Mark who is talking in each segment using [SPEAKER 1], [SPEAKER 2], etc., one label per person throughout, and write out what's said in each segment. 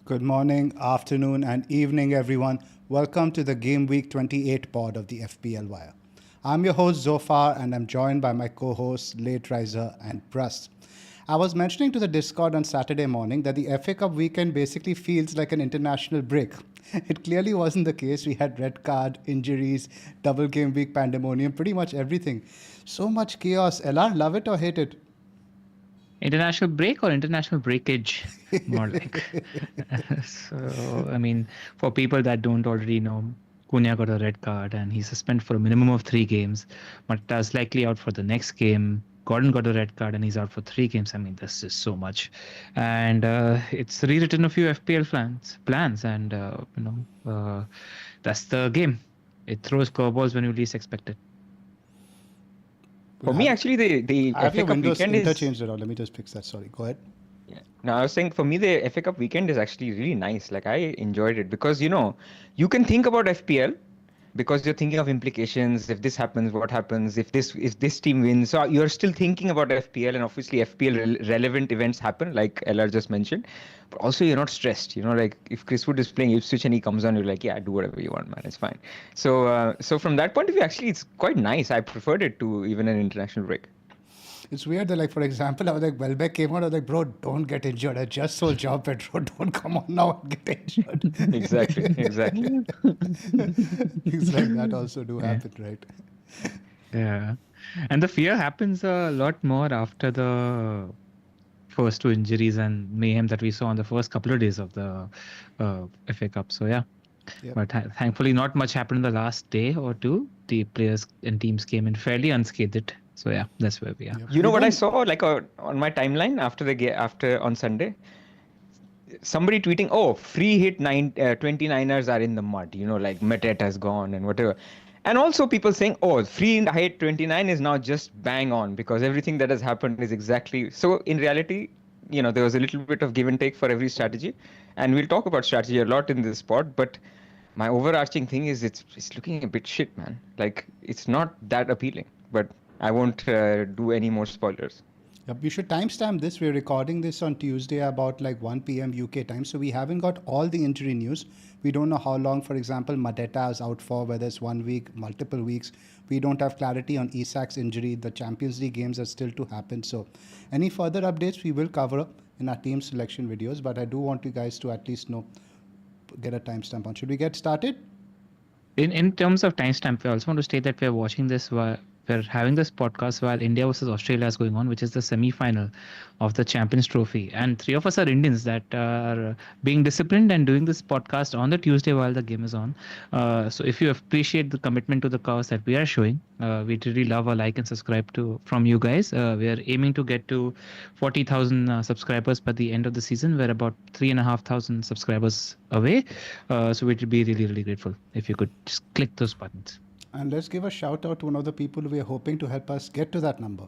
[SPEAKER 1] Good morning, afternoon, and evening, everyone. Welcome to the Gameweek 28 pod of the FPL Wire. I'm your host, Zoph, and I'm joined by my co-hosts, Late Riser and Pras. I was mentioning to the Discord on Saturday morning that the FA Cup weekend basically feels like an international break. It clearly wasn't the case. We had red card, injuries, double game week pandemonium, pretty much everything. So much chaos. LR, love it or hate it?
[SPEAKER 2] International break or international breakage, more like. So, I mean, for people that don't already know, Cunha got a red card and he's suspended for a minimum of 3 games. Mateta's likely out for the next game. Gordon got a red card and he's out for 3 games. I mean, this is so much. And it's rewritten a few FPL plans and, that's the game. It throws curveballs when you least expect it.
[SPEAKER 3] For me, actually, the
[SPEAKER 1] I have
[SPEAKER 3] FA
[SPEAKER 1] your
[SPEAKER 3] Cup
[SPEAKER 1] windows
[SPEAKER 3] weekend is...
[SPEAKER 1] interchanged around. Let me just fix that. Sorry, go ahead.
[SPEAKER 3] Yeah. No, I was saying for me, the FA Cup weekend is actually really nice. Like, I enjoyed it because, you can think about FPL because you're thinking of implications. If this happens, what happens? If this team wins, so you're still thinking about FPL, and obviously FPL relevant events happen, like LR just mentioned. But also you're not stressed. Like if Chris Wood is playing Ipswich and he comes on, you're like, yeah, do whatever you want, man. It's fine. So from that point of view, actually, it's quite nice. I preferred it to even an international break.
[SPEAKER 1] It's weird that, like, for example, I was like, Welbeck came out, I was like, bro, don't get injured. I just sold Joao Pedro. Don't come on now and get injured.
[SPEAKER 3] Exactly.
[SPEAKER 1] Things like that also do happen, right?
[SPEAKER 2] Yeah. And the fear happens a lot more after the first 2 injuries and mayhem that we saw on the first couple of days of the FA Cup. So, yeah.
[SPEAKER 1] Yep.
[SPEAKER 2] But thankfully, not much happened in the last day or two. The players and teams came in fairly unscathed. So, yeah, that's where we are.
[SPEAKER 1] Yep.
[SPEAKER 3] You know what I saw like on my timeline after on Sunday? Somebody tweeting, oh, free hit 29ers are in the mud, like Mateta's gone and whatever. And also people saying, oh, free hit 29 is now just bang on because everything that has happened is exactly. So in reality, there was a little bit of give and take for every strategy. And we'll talk about strategy a lot in this pod, but my overarching thing is it's looking a bit shit, man. Like it's not that appealing, but I won't do any more spoilers.
[SPEAKER 1] Yep, we should timestamp this. We're recording this on Tuesday about like 1 p.m. UK time. So we haven't got all the injury news. We don't know how long, for example, Mateta is out for, whether it's 1 week, multiple weeks. We don't have clarity on Isak's injury. The Champions League games are still to happen. So any further updates we will cover in our team selection videos. But I do want you guys to at least get a timestamp on. Should we get started?
[SPEAKER 2] In terms of timestamp, we also want to state that we're watching this we're having this podcast while India versus Australia is going on, which is the semi-final of the Champions Trophy. And 3 of us are Indians that are being disciplined and doing this podcast on the Tuesday while the game is on. So if you appreciate the commitment to the cause that we are showing, we'd really love a like and subscribe from you guys. We are aiming to get to 40,000 subscribers by the end of the season. We're about 3,500 subscribers away. So we'd be really, really grateful if you could just click those buttons.
[SPEAKER 1] And let's give a shout out to one of the people we are hoping to help us get to that number.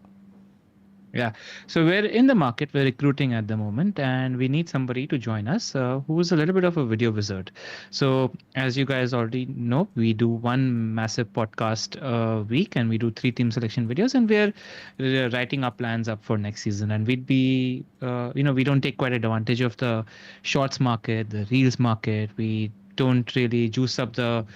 [SPEAKER 2] Yeah. So we're in the market, we're recruiting at the moment, and we need somebody to join us who's a little bit of a video wizard. So as you guys already know, we do 1 massive podcast a week and we do 3 team selection videos, and we're writing our plans up for next season. And we'd be, we don't take quite advantage of the shorts market, the reels market. We don't really juice up the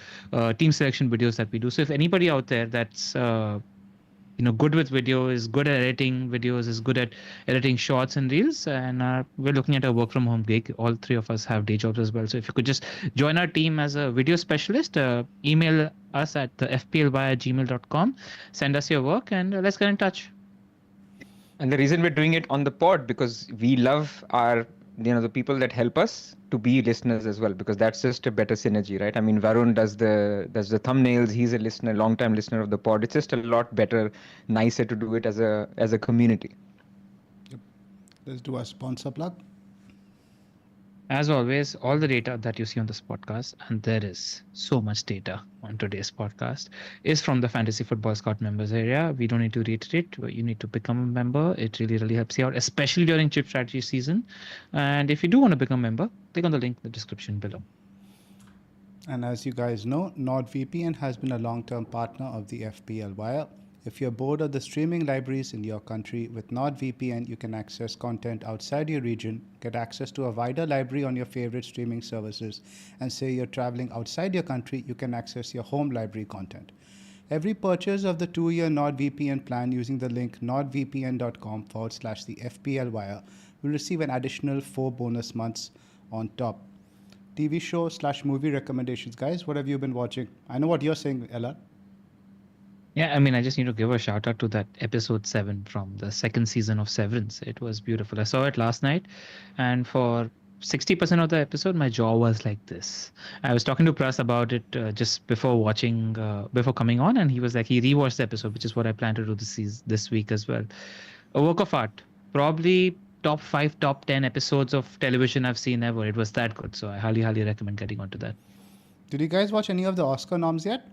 [SPEAKER 2] team selection videos that we do. So if anybody out there that's good with video, is good at editing videos, is good at editing shorts and reels, and we're looking at a work from home gig. All 3 of us have day jobs as well. So if you could just join our team as a video specialist, email us at the fplwire@gmail.com, send us your work, and let's get in touch.
[SPEAKER 3] And the reason we're doing it on the pod because we love our the people that help us to be listeners as well, because that's just a better synergy, right? I mean, Varun does the thumbnails. He's a listener, long-time listener of the pod. It's just a lot better, nicer to do it as a community.
[SPEAKER 1] Yep. Let's do a sponsor plug.
[SPEAKER 2] As always, all the data that you see on this podcast, and there is so much data on today's podcast, is from the Fantasy Football Scout members area. We don't need to reiterate. You need to become a member. It really, really helps you out, especially during chip strategy season. And if you do want to become a member, click on the link in the description below.
[SPEAKER 1] And as you guys know, NordVPN has been a long-term partner of the FPL Wire. If you're bored of the streaming libraries in your country, with NordVPN, you can access content outside your region, get access to a wider library on your favorite streaming services, and say you're traveling outside your country, you can access your home library content. Every purchase of the 2-year NordVPN plan using the link nordvpn.com/the FPL Wire will receive an additional 4 bonus months on top. TV show/movie recommendations, guys. What have you been watching? I know what you're saying, Ella.
[SPEAKER 2] Yeah, I mean, I just need to give a shout out to that episode 7 from the second season of Severance. It was beautiful. I saw it last night, and for 60% of the episode, my jaw was like this. I was talking to Pras about it just before coming on, and he was like, he rewatched the episode, which is what I plan to do this week as well. A work of art. Probably top 5, top 10 episodes of television I've seen ever. It was that good. So I highly, highly recommend getting onto that.
[SPEAKER 1] Did you guys watch any of the Oscar noms yet?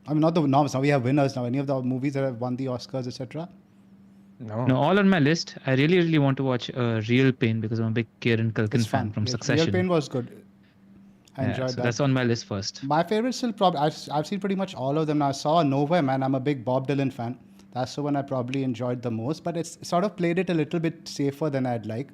[SPEAKER 1] I mean, not the noms. Now we have winners now. Any of the movies that have won the Oscars, etc.?
[SPEAKER 2] No, all on my list. I really, really want to watch Real Pain because I'm a big Kieran Culkin fan from Succession.
[SPEAKER 1] Real Pain was good. I enjoyed that.
[SPEAKER 2] That's on my list first.
[SPEAKER 1] My favorite still probably, I've seen pretty much all of them now. I saw Nowhere, man. I'm a big Bob Dylan fan. That's the one I probably enjoyed the most, but it's sort of played it a little bit safer than I'd like.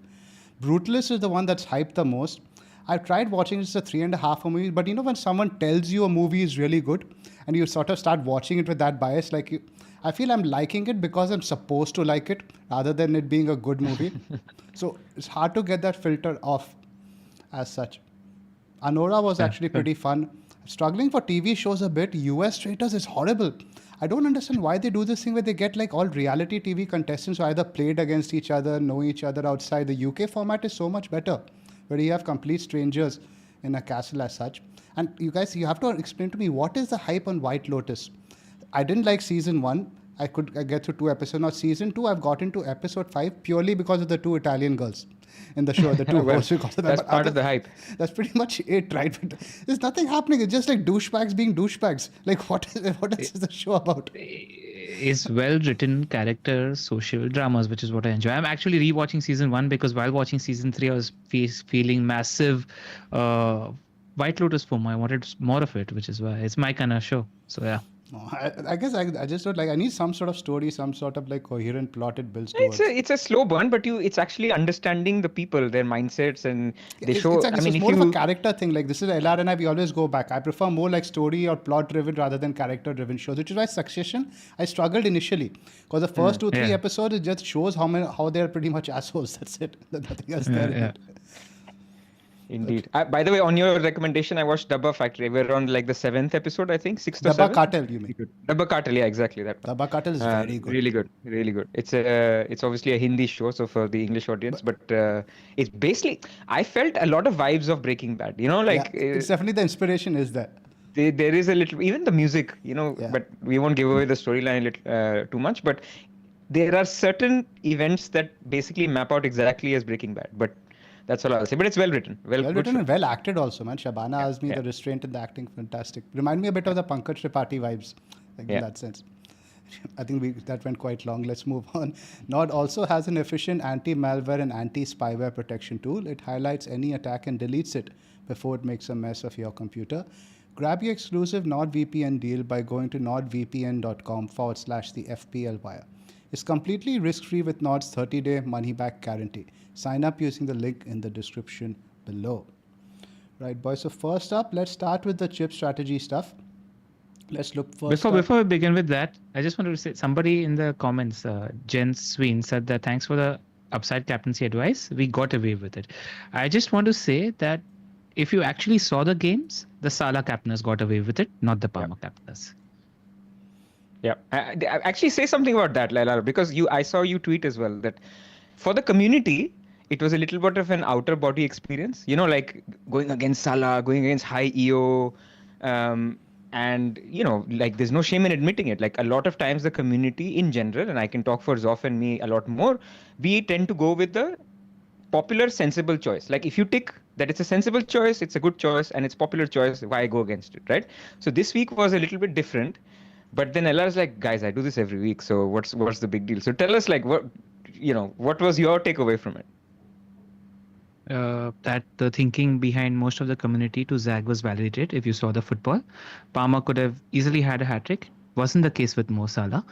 [SPEAKER 1] Brutalist is the one that's hyped the most. I've tried watching it's a 3.5 movie, but you know when someone tells you a movie is really good and you sort of start watching it with that bias, I feel I'm liking it because I'm supposed to like it rather than it being a good movie. So it's hard to get that filter off as such. Anora was actually pretty fun. Struggling for TV shows a bit. US Traitors is horrible. I don't understand why they do this thing where they get like all reality TV contestants who either played against each other, know each other outside. The UK format is so much better, where you have complete strangers in a castle as such. And you guys, you have to explain to me, what is the hype on White Lotus? I didn't like season 1. I could get through 2 episodes. Now season 2, I've got into episode 5 purely because of the 2 Italian girls in the show, the 2 hosts. Because of
[SPEAKER 3] that's part of the hype.
[SPEAKER 1] That's pretty much it, right? But there's nothing happening. It's just like douchebags being douchebags. Like what is the show about?
[SPEAKER 2] It's well-written character, social dramas, which is what I enjoy. I'm actually rewatching season 1 because while watching season 3, I was feeling massive White Lotus FOMO. I wanted more of it, which is why it's my kind of show. So yeah.
[SPEAKER 1] I guess I just don't like. I need some sort of story, some sort of like coherent plot it builds towards.
[SPEAKER 3] It's a slow burn, but it's actually understanding the people, their mindsets, and they show.
[SPEAKER 1] It's more of a character thing. Like this is LR and I. We always go back. I prefer more like story or plot driven rather than character driven shows. Which is why Succession, I struggled initially because the first 2-3 episodes it just shows how they're pretty much assholes. That's it. Nothing else there.
[SPEAKER 2] Yeah.
[SPEAKER 3] Indeed. By the way, on your recommendation, I watched Dabba Factory. We're on like the 7th episode, I think, 6th or 7th.
[SPEAKER 1] Dabba Cartel, you mean?
[SPEAKER 3] Dabba Cartel, yeah, exactly that.
[SPEAKER 1] Dabba Cartel is very good.
[SPEAKER 3] Really good, really good. It's obviously a Hindi show, so for the English audience, but it's basically, I felt a lot of vibes of Breaking Bad. You know, like
[SPEAKER 1] it's definitely the inspiration is there.
[SPEAKER 3] There is a little, even the music, you know, but we won't give away the storyline too much. But there are certain events that basically map out exactly as Breaking Bad, but. That's all I'll say. But it's well written. Well
[SPEAKER 1] written and well acted also, man. Shabana Azmi, the restraint in the acting, fantastic. Remind me a bit of the Pankaj Tripathi vibes, in that sense. I think that went quite long. Let's move on. Nord also has an efficient anti-malware and anti-spyware protection tool. It highlights any attack and deletes it before it makes a mess of your computer. Grab your exclusive NordVPN deal by going to nordvpn.com/the FPL Wire. It's completely risk-free with Nord's 30-day money-back guarantee. Sign up using the link in the description below. Right, boys. So first up, let's start with the chip strategy stuff. Let's look first.
[SPEAKER 2] Before we begin with that, I just wanted to say somebody in the comments, Jen Sween, said that thanks for the upside captaincy advice. We got away with it. I just want to say that if you actually saw the games, the Salah captainers got away with it, not the Palmer captainers.
[SPEAKER 3] Yeah, I actually say something about that, Laila, because I saw you tweet as well that for the community, it was a little bit of an outer body experience, you know, like going against Salah, going against high EO, and, you know, like there's no shame in admitting it. Like a lot of times the community in general, and I can talk for Zoph and me a lot more, we tend to go with the popular, sensible choice. Like if you tick that it's a sensible choice, it's a good choice, and it's popular choice, why go against it, right? So this week was a little bit different. But then Ella is like, guys, I do this every week, so what's the big deal? So tell us, like, what was your takeaway from it?
[SPEAKER 2] That the thinking behind most of the community to Zag was validated. If you saw the football, Palmer could have easily had a hat-trick. Wasn't the case with Mo Salah.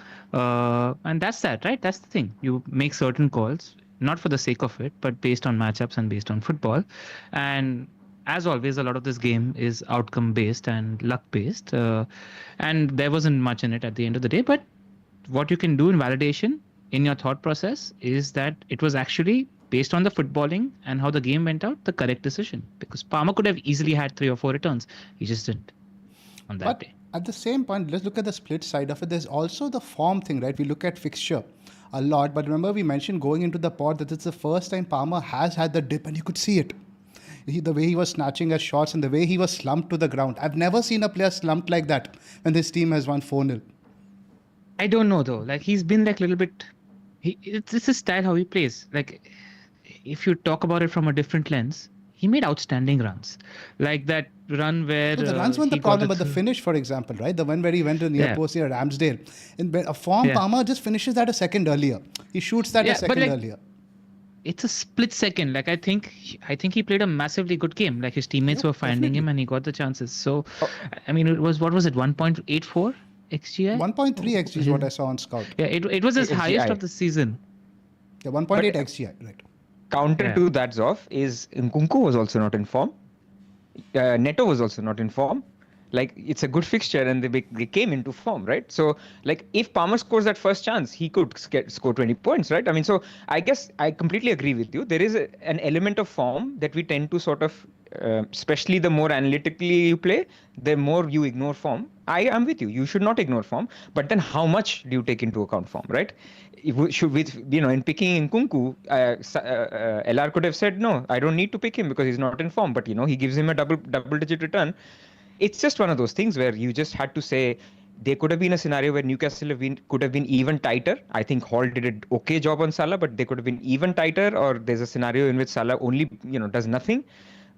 [SPEAKER 2] And that's that, right? That's the thing. You make certain calls, not for the sake of it, but based on matchups and based on football. And as always, a lot of this game is outcome based and luck based. And there wasn't much in it at the end of the day. But what you can do in validation in your thought process is that it was actually based on the footballing and how the game went out, the correct decision. Because Palmer could have easily had 3 or 4 returns. He just didn't on that
[SPEAKER 1] But
[SPEAKER 2] day.
[SPEAKER 1] at the same point, let's look at the split side of it. There's also the form thing, right? We look at fixture a lot, but remember we mentioned going into the pod that it's the first time Palmer has had the dip, and you could see it. The way he was snatching at shots and the way he was slumped to the ground. I've never seen a player slumped like that when this team has won 4-0.
[SPEAKER 2] I don't know though. Like he's been like a little bit. It's his style how he plays. Like if you talk about it from a different lens, he made outstanding runs. Like that run where
[SPEAKER 1] So the runs weren't
[SPEAKER 2] he
[SPEAKER 1] the
[SPEAKER 2] got
[SPEAKER 1] problem, but the finish, for example, right? The one where he went to near
[SPEAKER 2] Yeah.
[SPEAKER 1] post near Ramsdale. In a form,
[SPEAKER 2] Yeah.
[SPEAKER 1] Palmer just finishes that a second earlier. He shoots that a
[SPEAKER 2] Yeah, but
[SPEAKER 1] second
[SPEAKER 2] like-
[SPEAKER 1] earlier.
[SPEAKER 2] It's a split second. Like I think he played a massively good game. Like his teammates
[SPEAKER 1] Yeah,
[SPEAKER 2] were finding him
[SPEAKER 1] definitely.
[SPEAKER 2] and he got the chances. So I mean, what was it? 1.84 XGI.
[SPEAKER 1] 1.3 XG is what I saw on Scout.
[SPEAKER 2] Yeah, it was his
[SPEAKER 3] XGI.
[SPEAKER 2] highest of the season.
[SPEAKER 1] Yeah, 1.8
[SPEAKER 3] But-
[SPEAKER 1] XGI, right.
[SPEAKER 3] Counter
[SPEAKER 2] Yeah.
[SPEAKER 3] to that, Zoph, is Nkunku was also not in form. Neto was also not in form. Like it's a good fixture and they came into form, right? So like if Palmer scores that first chance, he could score 20 points, right? I mean, so I guess I completely agree with you. There is an element of form that we tend to sort of, especially the more analytically you play, the more you ignore form. I am with you. You should not ignore form, but then how much do you take into account form, right? If we should with in picking Nkunku, LR could have said no, I don't need to pick him because he's not in form, but he gives him a double-digit return. It's just one of those things where you just had to say there could have been a scenario where Newcastle could have been even tighter. I think Hall did an okay job on Salah, but they could have been even tighter. Or there's a scenario in which Salah only does nothing.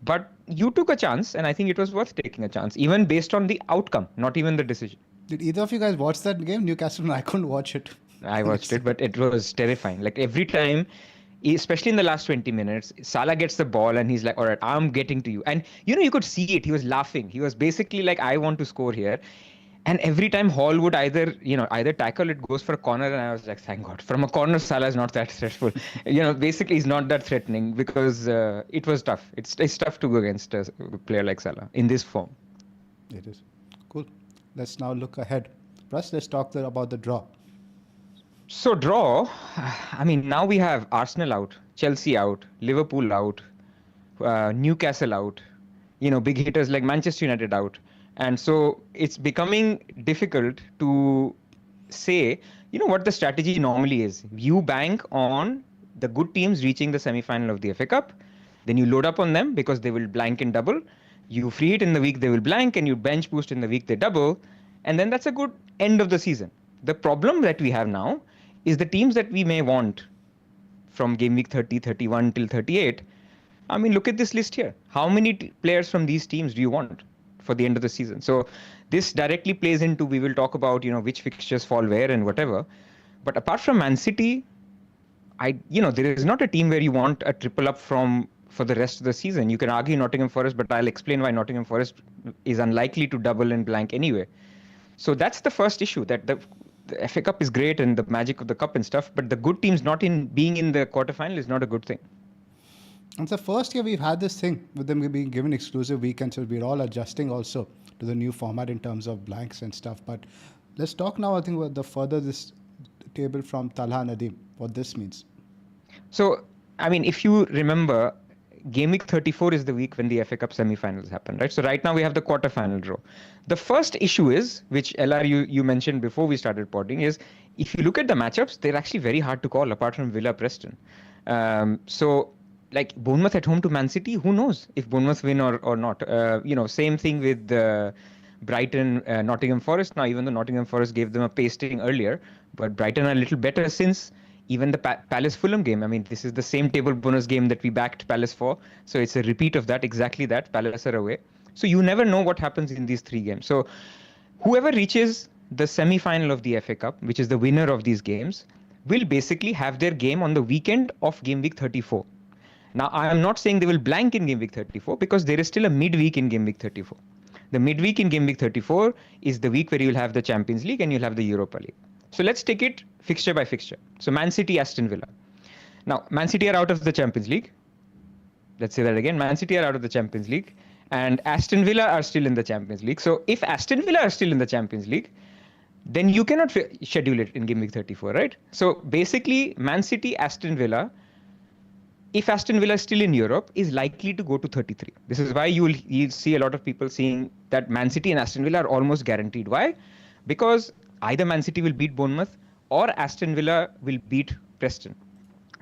[SPEAKER 3] But you took a chance, and I think it was worth taking a chance, even based on the outcome, not even the decision.
[SPEAKER 1] Did either of you guys watch that game? Newcastle, I couldn't watch it.
[SPEAKER 3] I watched it, but it was terrifying. Like every time, especially in the last 20 minutes, Salah gets the ball and he's like, all right, I'm getting to you. And, you could see it. He was laughing. He was basically like, I want to score here. And every time Hall would either tackle, it goes for a corner. And I was like, thank God. From a corner, Salah is not that threatful. Basically he's not that threatening because it was tough. It's tough to go against a player like Salah in this form.
[SPEAKER 1] It is. Cool. Let's now look ahead. Plus, let's talk about the draw.
[SPEAKER 3] So draw, I mean, now we have Arsenal out, Chelsea out, Liverpool out, Newcastle out, big hitters like Manchester United out. And so it's becoming difficult to say, what the strategy normally is. You bank on the good teams reaching the semi-final of the FA Cup. Then you load up on them because they will blank in double. You free hit in the week, they will blank, and you bench boost in the week, they double. And then that's a good end of the season. The problem that we have now is the teams that we may want from game week 30, 31 till 38. I mean, look at this list here. How many players from these teams do you want for the end of the season? So this directly plays into, we will talk about, which fixtures fall where and whatever. But apart from Man City, there is not a team where you want a triple up for the rest of the season. You can argue Nottingham Forest, but I'll explain why Nottingham Forest is unlikely to double and blank anyway. So that's the first issue, that the FA Cup is great and the magic of the cup and stuff, but the good teams not being in the quarterfinal is not a good thing.
[SPEAKER 1] It's the first year we've had this thing with them being given exclusive weekends, so we're all adjusting also to the new format in terms of blanks and stuff. But let's talk now, I think, about the further this table from Talha Nadeem, what this means.
[SPEAKER 3] So, I mean, if you remember, Game week 34 is the week when the FA Cup semi-finals happen, right? So right now we have the quarterfinal draw. The first issue is, which LR you mentioned before we started podding, is if you look at the matchups, they're actually very hard to call apart from Villa Preston. So like Bournemouth at home to Man City, who knows if Bournemouth win or not? Same thing with Brighton, Nottingham Forest. Now, even though Nottingham Forest gave them a pasting earlier, but Brighton are a little better since. Even the Palace Fulham game, I mean, this is the same table bonus game that we backed Palace for. So it's a repeat of that, exactly that. Palace are away. So you never know what happens in these three games. So whoever reaches the semi-final of the FA Cup, which is the winner of these games, will basically have their game on the weekend of game week 34. Now, I am not saying they will blank in game week 34 because there is still a midweek in game week 34. The midweek in Game Week 34 is the week where you'll have the Champions League and you'll have the Europa League. So let's take it fixture by fixture. So Man City, Aston Villa. Now, Man City are out of the Champions League. Let's say that again. Man City are out of the Champions League and Aston Villa are still in the Champions League. So if Aston Villa are still in the Champions League, then you cannot schedule it in Game Week 34, right? So basically, Man City, Aston Villa, if Aston Villa is still in Europe, is likely to go to 33. This is why you'll see a lot of people saying that Man City and Aston Villa are almost guaranteed. Why? Because either Man City will beat Bournemouth or Aston Villa will beat Preston.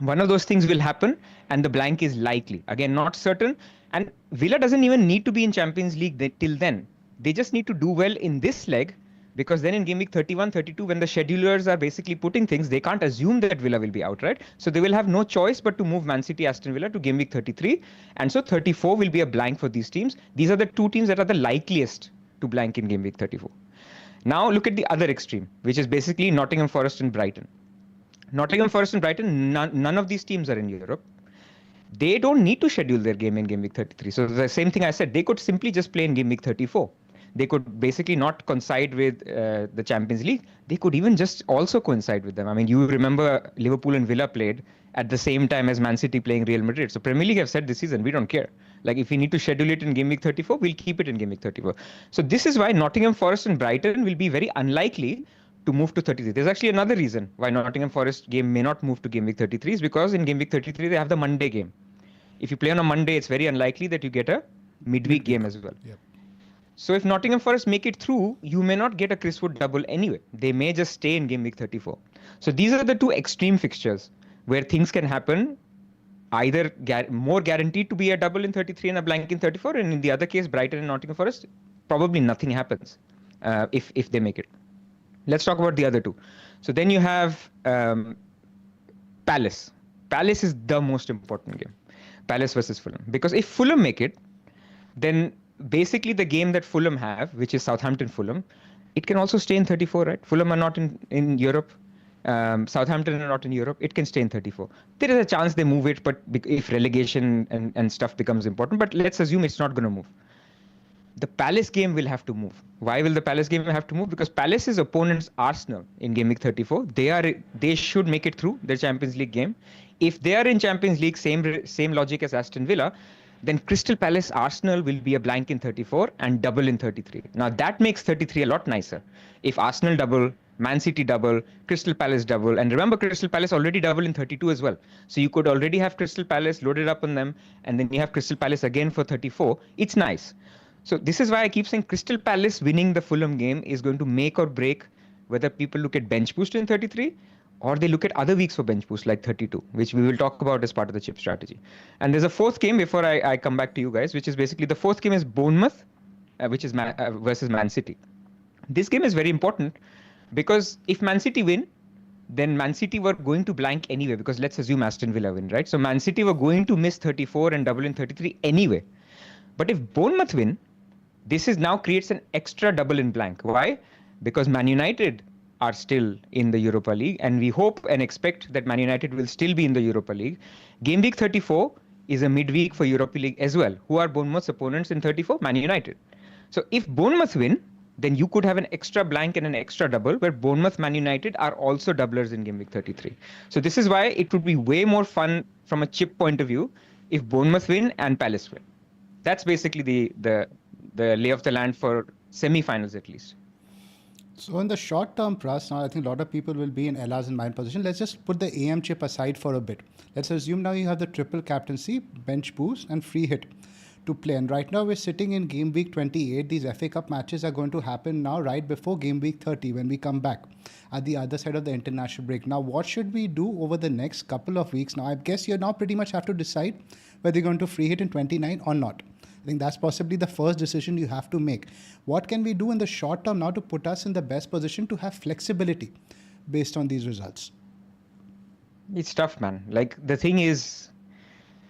[SPEAKER 3] One of those things will happen and the blank is likely. Again, not certain. And Villa doesn't even need to be in Champions League till then. They just need to do well in this leg, because then in Game Week 31, 32, when the schedulers are basically putting things, they can't assume that Villa will be out, right? So they will have no choice but to move Man City, Aston Villa to Game Week 33. And so 34 will be a blank for these teams. These are the two teams that are the likeliest to blank in Game Week 34. Now look at the other extreme, which is basically Nottingham Forest and Brighton. Nottingham Forest and Brighton, none of these teams are in Europe. They don't need to schedule their game in Game Week 33. So the same thing I said, they could simply just play in Game Week 34. They could basically not coincide with the Champions League. They could even just also coincide with them. I mean, you remember Liverpool and Villa played at the same time as Man City playing Real Madrid. So Premier League have said this season, we don't care. Like if we need to schedule it in Game Week 34, we'll keep it in Game Week 34. So this is why Nottingham Forest and Brighton will be very unlikely to move to 33. There's actually another reason why Nottingham Forest game may not move to Game Week 33 is because in Game Week 33, they have the Monday game. If you play on a Monday, it's very unlikely that you get a midweek game as well.
[SPEAKER 1] Yep.
[SPEAKER 3] So if Nottingham Forest make it through, you may not get a Chris Wood double anyway. They may just stay in Game Week 34. So these are the two extreme fixtures where things can happen, either more guaranteed to be a double in 33 and a blank in 34. And in the other case, Brighton and Nottingham Forest, probably nothing happens if they make it. Let's talk about the other two. So then you have Palace. Palace is the most important game. Palace versus Fulham. Because if Fulham make it, then basically the game that Fulham have, which is Southampton-Fulham, it can also stay in 34, right? Fulham are not in Europe. Southampton are not in Europe. It can stay in 34. There is a chance they move it, but if relegation and stuff becomes important, but let's assume it's not going to move. The Palace game will have to move. Why will the Palace game have to move? Because Palace's opponents, Arsenal, in Game Week 34, they should make it through their Champions League game. If they are in Champions League, same logic as Aston Villa, then Crystal Palace Arsenal will be a blank in 34 and double in 33. Now that makes 33 a lot nicer. If Arsenal double, Man City double, Crystal Palace double, and remember Crystal Palace already double in 32 as well. So you could already have Crystal Palace loaded up on them, and then you have Crystal Palace again for 34. It's nice. So this is why I keep saying Crystal Palace winning the Fulham game is going to make or break whether people look at bench boost in 33 or they look at other weeks for bench boost like 32, which we will talk about as part of the chip strategy. And there's a fourth game before I come back to you guys, which is basically the fourth game is Bournemouth, which is versus Man City. This game is very important because if Man City win, then Man City were going to blank anyway, because let's assume Aston Villa win, right? So Man City were going to miss 34 and double in 33 anyway. But if Bournemouth win, this is now creates an extra double in blank. Why? Because Man United are still in the Europa League, and we hope and expect that Man United will still be in the Europa League. Game Week 34 is a midweek for Europa League as well. Who are Bournemouth's opponents in 34? Man United. So if Bournemouth win, then you could have an extra blank and an extra double where Bournemouth, Man United are also doublers in Game Week 33. So this is why it would be way more fun from a chip point of view if Bournemouth win and Palace win. That's basically the lay of the land for semi-finals at least.
[SPEAKER 1] So in the short term, Pras, now I think a lot of people will be in Ella's and mine position. Let's just put the AM chip aside for a bit. Let's assume now you have the triple captaincy, bench boost and free hit to play. And right now we're sitting in Game Week 28. These FA Cup matches are going to happen now right before Game Week 30 when we come back at the other side of the international break. Now, what should we do over the next couple of weeks? Now, I guess you now pretty much have to decide whether you're going to free hit in 29 or not. I think that's possibly the first decision you have to make. What can we do in the short term now to put us in the best position to have flexibility based on these results?
[SPEAKER 3] It's tough, man. Like the thing is,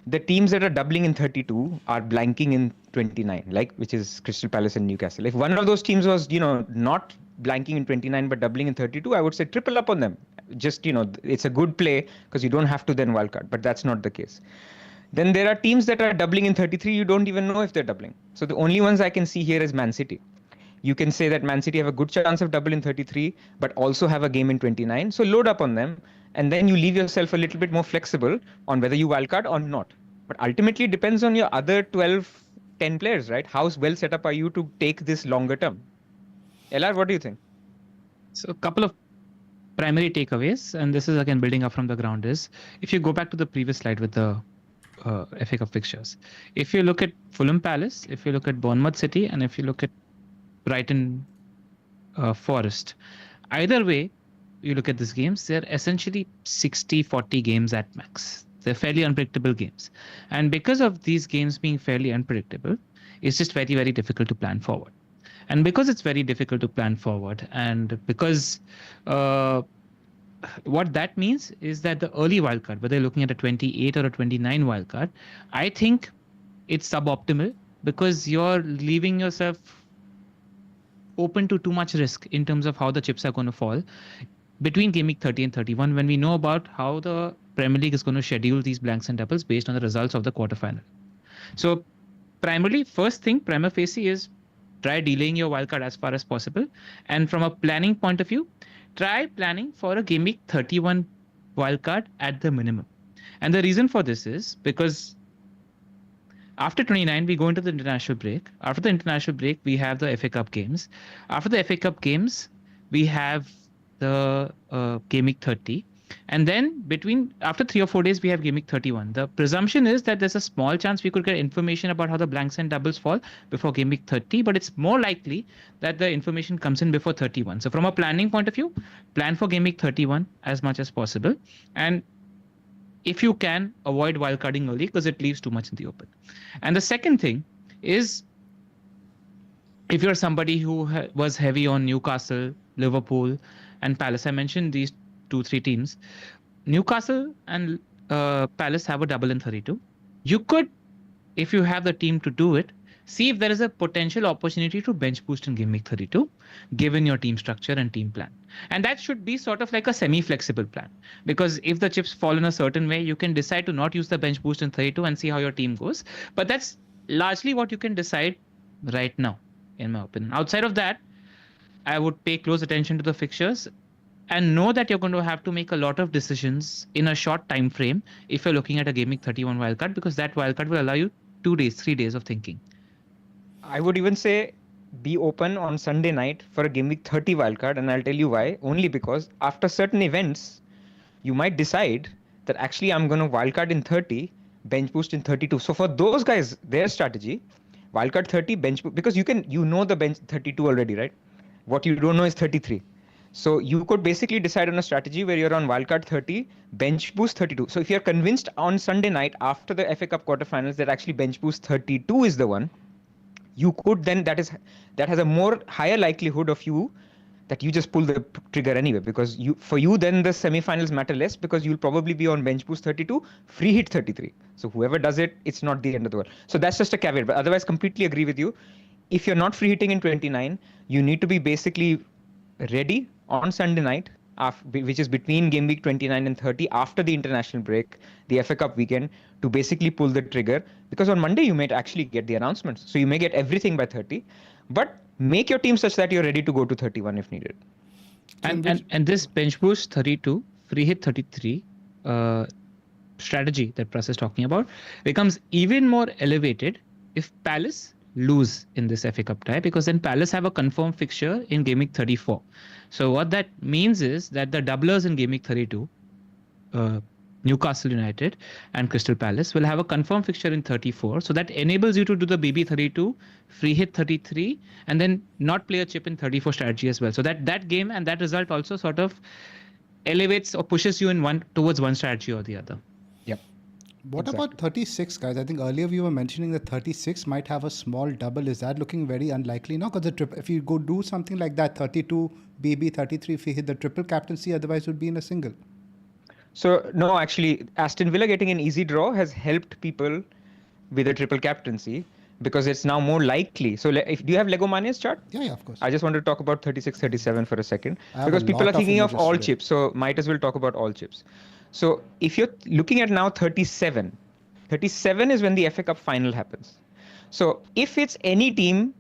[SPEAKER 3] the teams that are doubling in 32 are blanking in 29, like which is Crystal Palace and Newcastle. If one of those teams was, not blanking in 29 but doubling in 32, I would say triple up on them. Just, it's a good play because you don't have to then wildcard, but that's not the case. Then there are teams that are doubling in 33. You don't even know if they're doubling. So the only ones I can see here is Man City. You can say that Man City have a good chance of double in 33, but also have a game in 29. So load up on them, and then you leave yourself a little bit more flexible on whether you wildcard or not. But ultimately, it depends on your other 12, 10 players, right? How well set up are you to take this longer term? LR, what do you think?
[SPEAKER 2] So a couple of primary takeaways, and this is again building up from the ground, is if you go back to the previous slide with the FA Cup fixtures, if you look at Fulham Palace, if you look at Bournemouth City, and if you look at Brighton Forest, either way you look at these games, they're essentially 60-40 games at max. They're fairly unpredictable games, and because of these games being fairly unpredictable, it's just very, very difficult to plan forward. And because it's very difficult to plan forward, and because what that means is that the early wildcard, whether you're looking at a 28 or a 29 wildcard, I think it's suboptimal because you're leaving yourself open to too much risk in terms of how the chips are going to fall between Game Week 30 and 31 when we know about how the Premier League is going to schedule these blanks and doubles based on the results of the quarterfinal. So primarily, first thing, prima facie, is try delaying your wildcard as far as possible. And from a planning point of view, try planning for a Game Week 31 wildcard at the minimum. And the reason for this is because after 29, we go into the international break. After the international break, we have the FA Cup games. After the FA Cup games, we have the Game Week 30. And then after 3 or 4 days, we have Game Week 31. The presumption is that there's a small chance we could get information about how the blanks and doubles fall before Game Week 30, but it's more likely that the information comes in before 31. So from a planning point of view, plan for Game Week 31 as much as possible. And if you can, avoid wildcarding early because it leaves too much in the open. And the second thing is, if you're somebody who was heavy on Newcastle, Liverpool, and Palace, I mentioned these 2-3 teams. Newcastle and Palace have a double in 32. You could, if you have the team to do it, see if there is a potential opportunity to bench boost in Game Week 32, given your team structure and team plan. And that should be sort of like a semi-flexible plan. Because if the chips fall in a certain way, you can decide to not use the bench boost in 32 and see how your team goes. But that's largely what you can decide right now, in my opinion. Outside of that, I would pay close attention to the fixtures and know that you're going to have to make a lot of decisions in a short time frame if you're looking at a Game Week 31 wildcard, because that wildcard will allow you 2 days, 3 days of thinking.
[SPEAKER 3] I would even say be open on Sunday night for a Game Week 30 wildcard, and I'll tell you why. Only because after certain events, you might decide that actually I'm going to wildcard in 30, bench boost in 32. So for those guys, their strategy, wildcard 30, bench boost, because you know the bench 32 already, right? What you don't know is 33. So you could basically decide on a strategy where you're on wildcard 30, bench boost 32. So if you're convinced on Sunday night after the FA Cup quarterfinals that actually bench boost 32 is the one, you could then, that has a more higher likelihood of you that you just pull the trigger anyway, because for you then the semifinals matter less because you'll probably be on bench boost 32, free hit 33. So whoever does it, it's not the end of the world. So that's just a caveat, but otherwise completely agree with you. If you're not free hitting in 29, you need to be basically ready on Sunday night, which is between Game Week 29 and 30 after the international break, the FA Cup weekend, to basically pull the trigger, because on Monday you might actually get the announcements. So you may get everything by 30, but make your team such that you're ready to go to 31 if needed.
[SPEAKER 2] And this bench boost 32, free hit 33 strategy that Pras is talking about becomes even more elevated if Palace lose in this FA Cup tie, because then Palace have a confirmed fixture in Game Week 34. So what that means is that the doublers in Game Week 32, Newcastle United and Crystal Palace, will have a confirmed fixture in 34. So that enables you to do the BB 32, free hit 33, and then not play a chip in 34 strategy as well. So that game and that result also sort of elevates or pushes you in towards one strategy or the other.
[SPEAKER 1] What about 36, guys? I think earlier we were mentioning that 36 might have a small double. Is that looking very unlikely now? Because if you go do something like that, 32 BB, 33, if you hit the triple captaincy, otherwise would be in a single.
[SPEAKER 3] So no, actually, Aston Villa getting an easy draw has helped people with a triple captaincy because it's now more likely. So do you have Lego Mania's chart?
[SPEAKER 1] Yeah, of course.
[SPEAKER 3] I just want to talk about 36, 37 for a second because people are thinking of all chips. So might as well talk about all chips. So if you're looking at now 37, 37 is when the FA Cup final happens. So if it's any team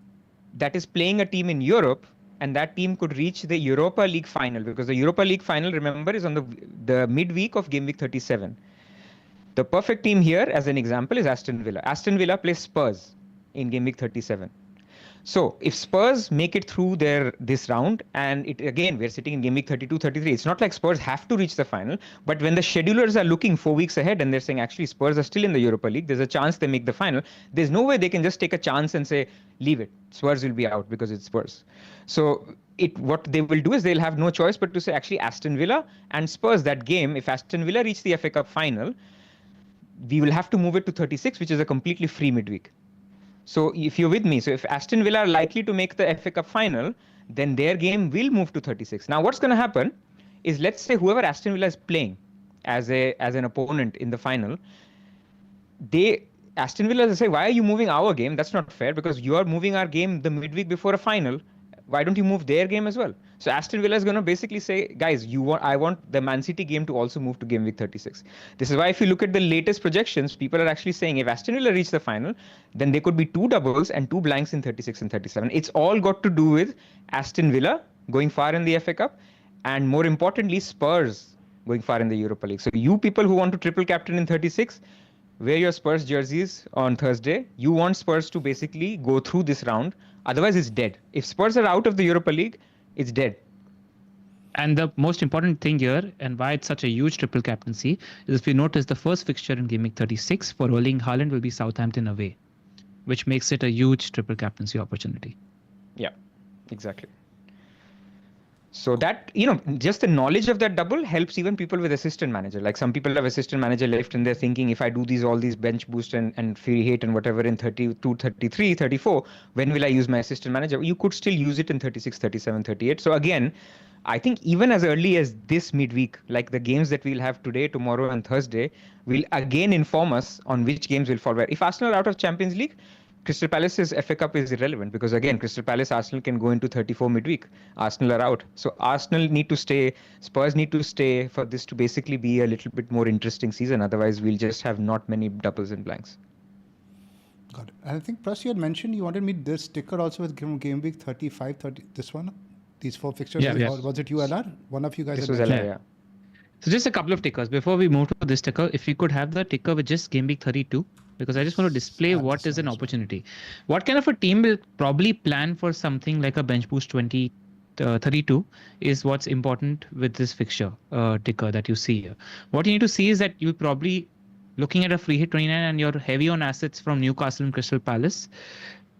[SPEAKER 3] that is playing a team in Europe, and that team could reach the Europa League final, because the Europa League final, remember, is on the midweek of Game Week 37. The perfect team here, as an example, is Aston Villa. Aston Villa plays Spurs in Game Week 37. So if Spurs make it through this round, and again, we're sitting in Game Week 32, 33. It's not like Spurs have to reach the final, but when the schedulers are looking 4 weeks ahead and they're saying, actually, Spurs are still in the Europa League, there's a chance they make the final. There's no way they can just take a chance and say, leave it. Spurs will be out because it's Spurs. So what they will do is they'll have no choice but to say, actually, Aston Villa and Spurs, that game, if Aston Villa reach the FA Cup final, we will have to move it to 36, which is a completely free midweek. So if you're with me, so if Aston Villa are likely to make the FA Cup final, then their game will move to 36. Now, what's going to happen is, let's say whoever Aston Villa is playing as an opponent in the final, Aston Villa will say, why are you moving our game? That's not fair, because you are moving our game the midweek before a final. Why don't you move their game as well? So Aston Villa is going to basically say, guys, I want the Man City game to also move to Game Week 36. This is why if you look at the latest projections, people are actually saying if Aston Villa reach the final, then there could be 2 doubles and 2 blanks in 36 and 37. It's all got to do with Aston Villa going far in the FA Cup, and more importantly, Spurs going far in the Europa League. So you people who want to triple captain in 36, wear your Spurs jerseys on Thursday. You want Spurs to basically go through this round. Otherwise, it's dead. If Spurs are out of the Europa League, it's dead.
[SPEAKER 2] And the most important thing here, and why it's such a huge triple captaincy, is if you notice the first fixture in Game Week 36 for Erling Haaland will be Southampton away, which makes it a huge triple captaincy opportunity.
[SPEAKER 3] Yeah, exactly. So that, just the knowledge of that double helps even people with assistant manager. Like some people have assistant manager left and they're thinking, if I do all these bench boost and free hit and whatever in 32, 33, 34, when will I use my assistant manager? You could still use it in 36, 37, 38. So again, I think even as early as this midweek, like the games that we'll have today, tomorrow and Thursday, will again inform us on which games will fall where. If Arsenal are out of Champions League, Crystal Palace's FA Cup is irrelevant, because again, Crystal Palace, Arsenal can go into 34 midweek. Arsenal are out. So Arsenal need to stay, Spurs need to stay for this to basically be a little bit more interesting season. Otherwise, we'll just have not many doubles and blanks.
[SPEAKER 1] Got it. And I think, Pras, you had mentioned you wanted me this sticker also with Game Week 35, 30, this one? These 4 fixtures?
[SPEAKER 2] Yeah,
[SPEAKER 1] or was it you, LR? One of you guys
[SPEAKER 3] This
[SPEAKER 1] had
[SPEAKER 3] was
[SPEAKER 1] mentioned.
[SPEAKER 3] LR, yeah.
[SPEAKER 2] So just a couple of tickers. Before we move to this ticker, if you could have the ticker with just Game Week 32, because I just want to display what is an opportunity. What kind of a team will probably plan for something like a bench boost 32 is what's important with this fixture ticker that you see here. What you need to see is that you're probably looking at a free hit 29 and you're heavy on assets from Newcastle and Crystal Palace.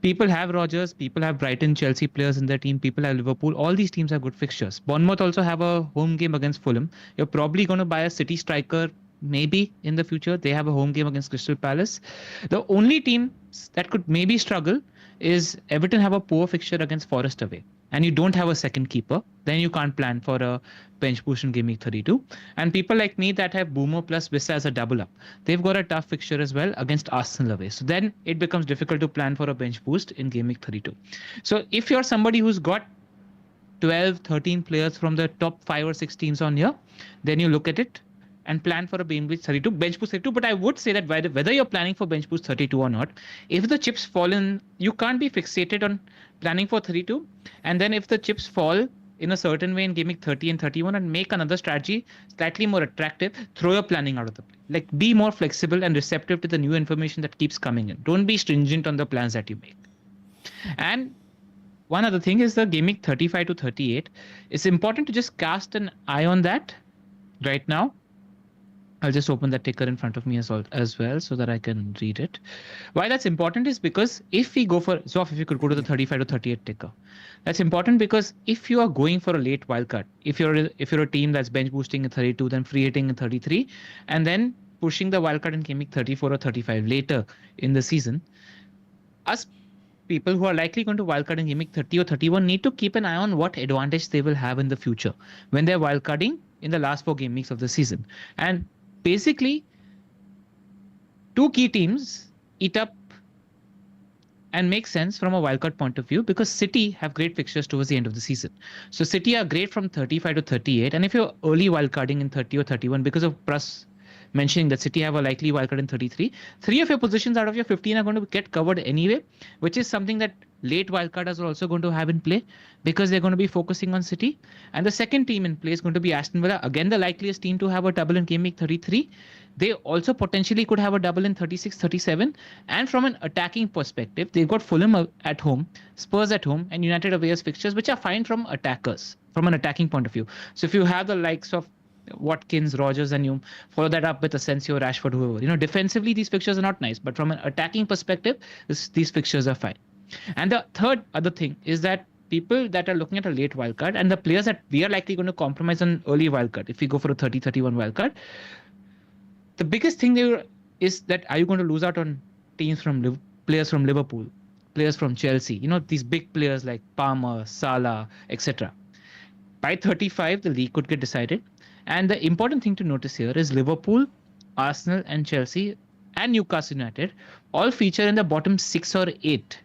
[SPEAKER 2] People have Rodgers, people have Brighton, Chelsea players in their team, people have Liverpool. All these teams have good fixtures. Bournemouth also have a home game against Fulham. You're probably going to buy a City striker maybe in the future. They have a home game against Crystal Palace. The only team that could maybe struggle is Everton have a poor fixture against Forest away. And you don't have a second keeper, then you can't plan for a bench boost in Game Week 32. And people like me that have Boomer plus Vista as a double up, they've got a tough fixture as well against Arsenal away. So then it becomes difficult to plan for a bench boost in Game Week 32. So if you're somebody who's got 12, 13 players from the top 5 or 6 teams on here, then you look at it and plan for a bench boost 32, bench boost 32. But I would say that whether you're planning for bench boost 32 or not, if the chips fall in, you can't be fixated on planning for 32. And then if the chips fall in a certain way in Game Week 30 and 31 and make another strategy slightly more attractive, throw your planning out of the play. Like, be more flexible and receptive to the new information that keeps coming in. Don't be stringent on the plans that you make. And one other thing is the Game Week 35 to 38. It's important to just cast an eye on that right now. I'll just open that ticker in front of me as well so that I can read it. Why that's important is because if we go for, Zoph, if you could go to the 35 to 38 ticker, that's important because if you are going for a late wildcard, if you're a team that's bench boosting in 32, then free hitting in 33, and then pushing the wildcard in Game Week 34 or 35 later in the season, us people who are likely going to wildcard in Game Week 30 or 31 need to keep an eye on what advantage they will have in the future when they're wildcarding in the last 4 game weeks of the season. And basically, 2 key teams eat up and make sense from a wildcard point of view because City have great fixtures towards the end of the season. So City are great from 35 to 38. And if you're early wildcarding in 30 or 31 because of Pras mentioning that City have a likely wildcard in 33. 3 of your positions out of your 15 are going to get covered anyway, which is something that late wildcarders are also going to have in play because they're going to be focusing on City. And the second team in play is going to be Aston Villa, again the likeliest team to have a double in Game Week 33. They also potentially could have a double in 36, 37. And from an attacking perspective, they've got Fulham at home, Spurs at home, and United away as fixtures, which are fine from attackers, from an attacking point of view. So if you have the likes of Watkins, Rogers, and you follow that up with Asensio, Rashford, whoever, defensively these fixtures are not nice, but from an attacking perspective, these fixtures are fine. And the third other thing is that people that are looking at a late wildcard and the players that we are likely going to compromise on early wildcard, if we go for a 30-31 wildcard, the biggest thing there is that are you going to lose out on teams from players from Liverpool, players from Chelsea, these big players like Palmer, Salah, etc. By 35, the league could get decided. And the important thing to notice here is Liverpool, Arsenal, and Chelsea and Newcastle United all feature in the bottom 6 or 8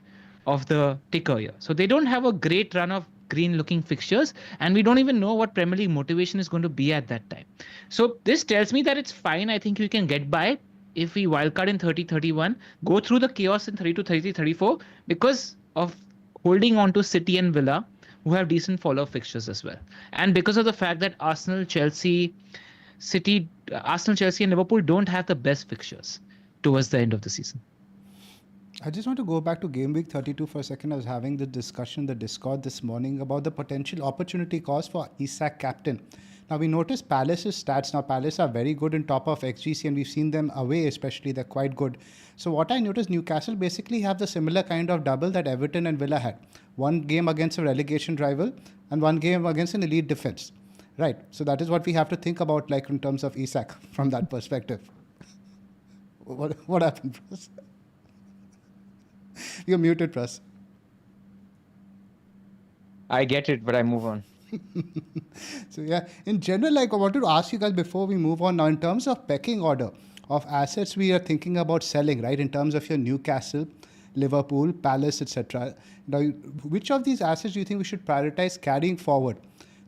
[SPEAKER 2] of the ticker here. So they don't have a great run of green-looking fixtures, and we don't even know what Premier League motivation is going to be at that time. So this tells me that it's fine. I think we can get by if we wildcard in 30-31, go through the chaos in 32-33-34 because of holding on to City and Villa, who have decent follow-up fixtures as well. And because of the fact that Arsenal, Chelsea, and Liverpool don't have the best fixtures towards the end of the season.
[SPEAKER 1] I just want to go back to Game Week 32 for a second. I was having the discussion in the Discord this morning about the potential opportunity cost for Isak captain. Now, we noticed Palace's stats. Now, Palace are very good in top of XGC, and we've seen them away especially. They're quite good. So what I noticed, Newcastle basically have the similar kind of double that Everton and Villa had. One game against a relegation rival and one game against an elite defense. Right. So that is what we have to think about, like in terms of Isak from that perspective. What happened, Pras? You're muted, Pras.
[SPEAKER 3] I get it, but I move on.
[SPEAKER 1] So yeah, in general, I wanted to ask you guys before we move on now, in terms of pecking order of assets we are thinking about selling, right? In terms of your Newcastle, Liverpool, Palace, etc. Now, which of these assets do you think we should prioritize carrying forward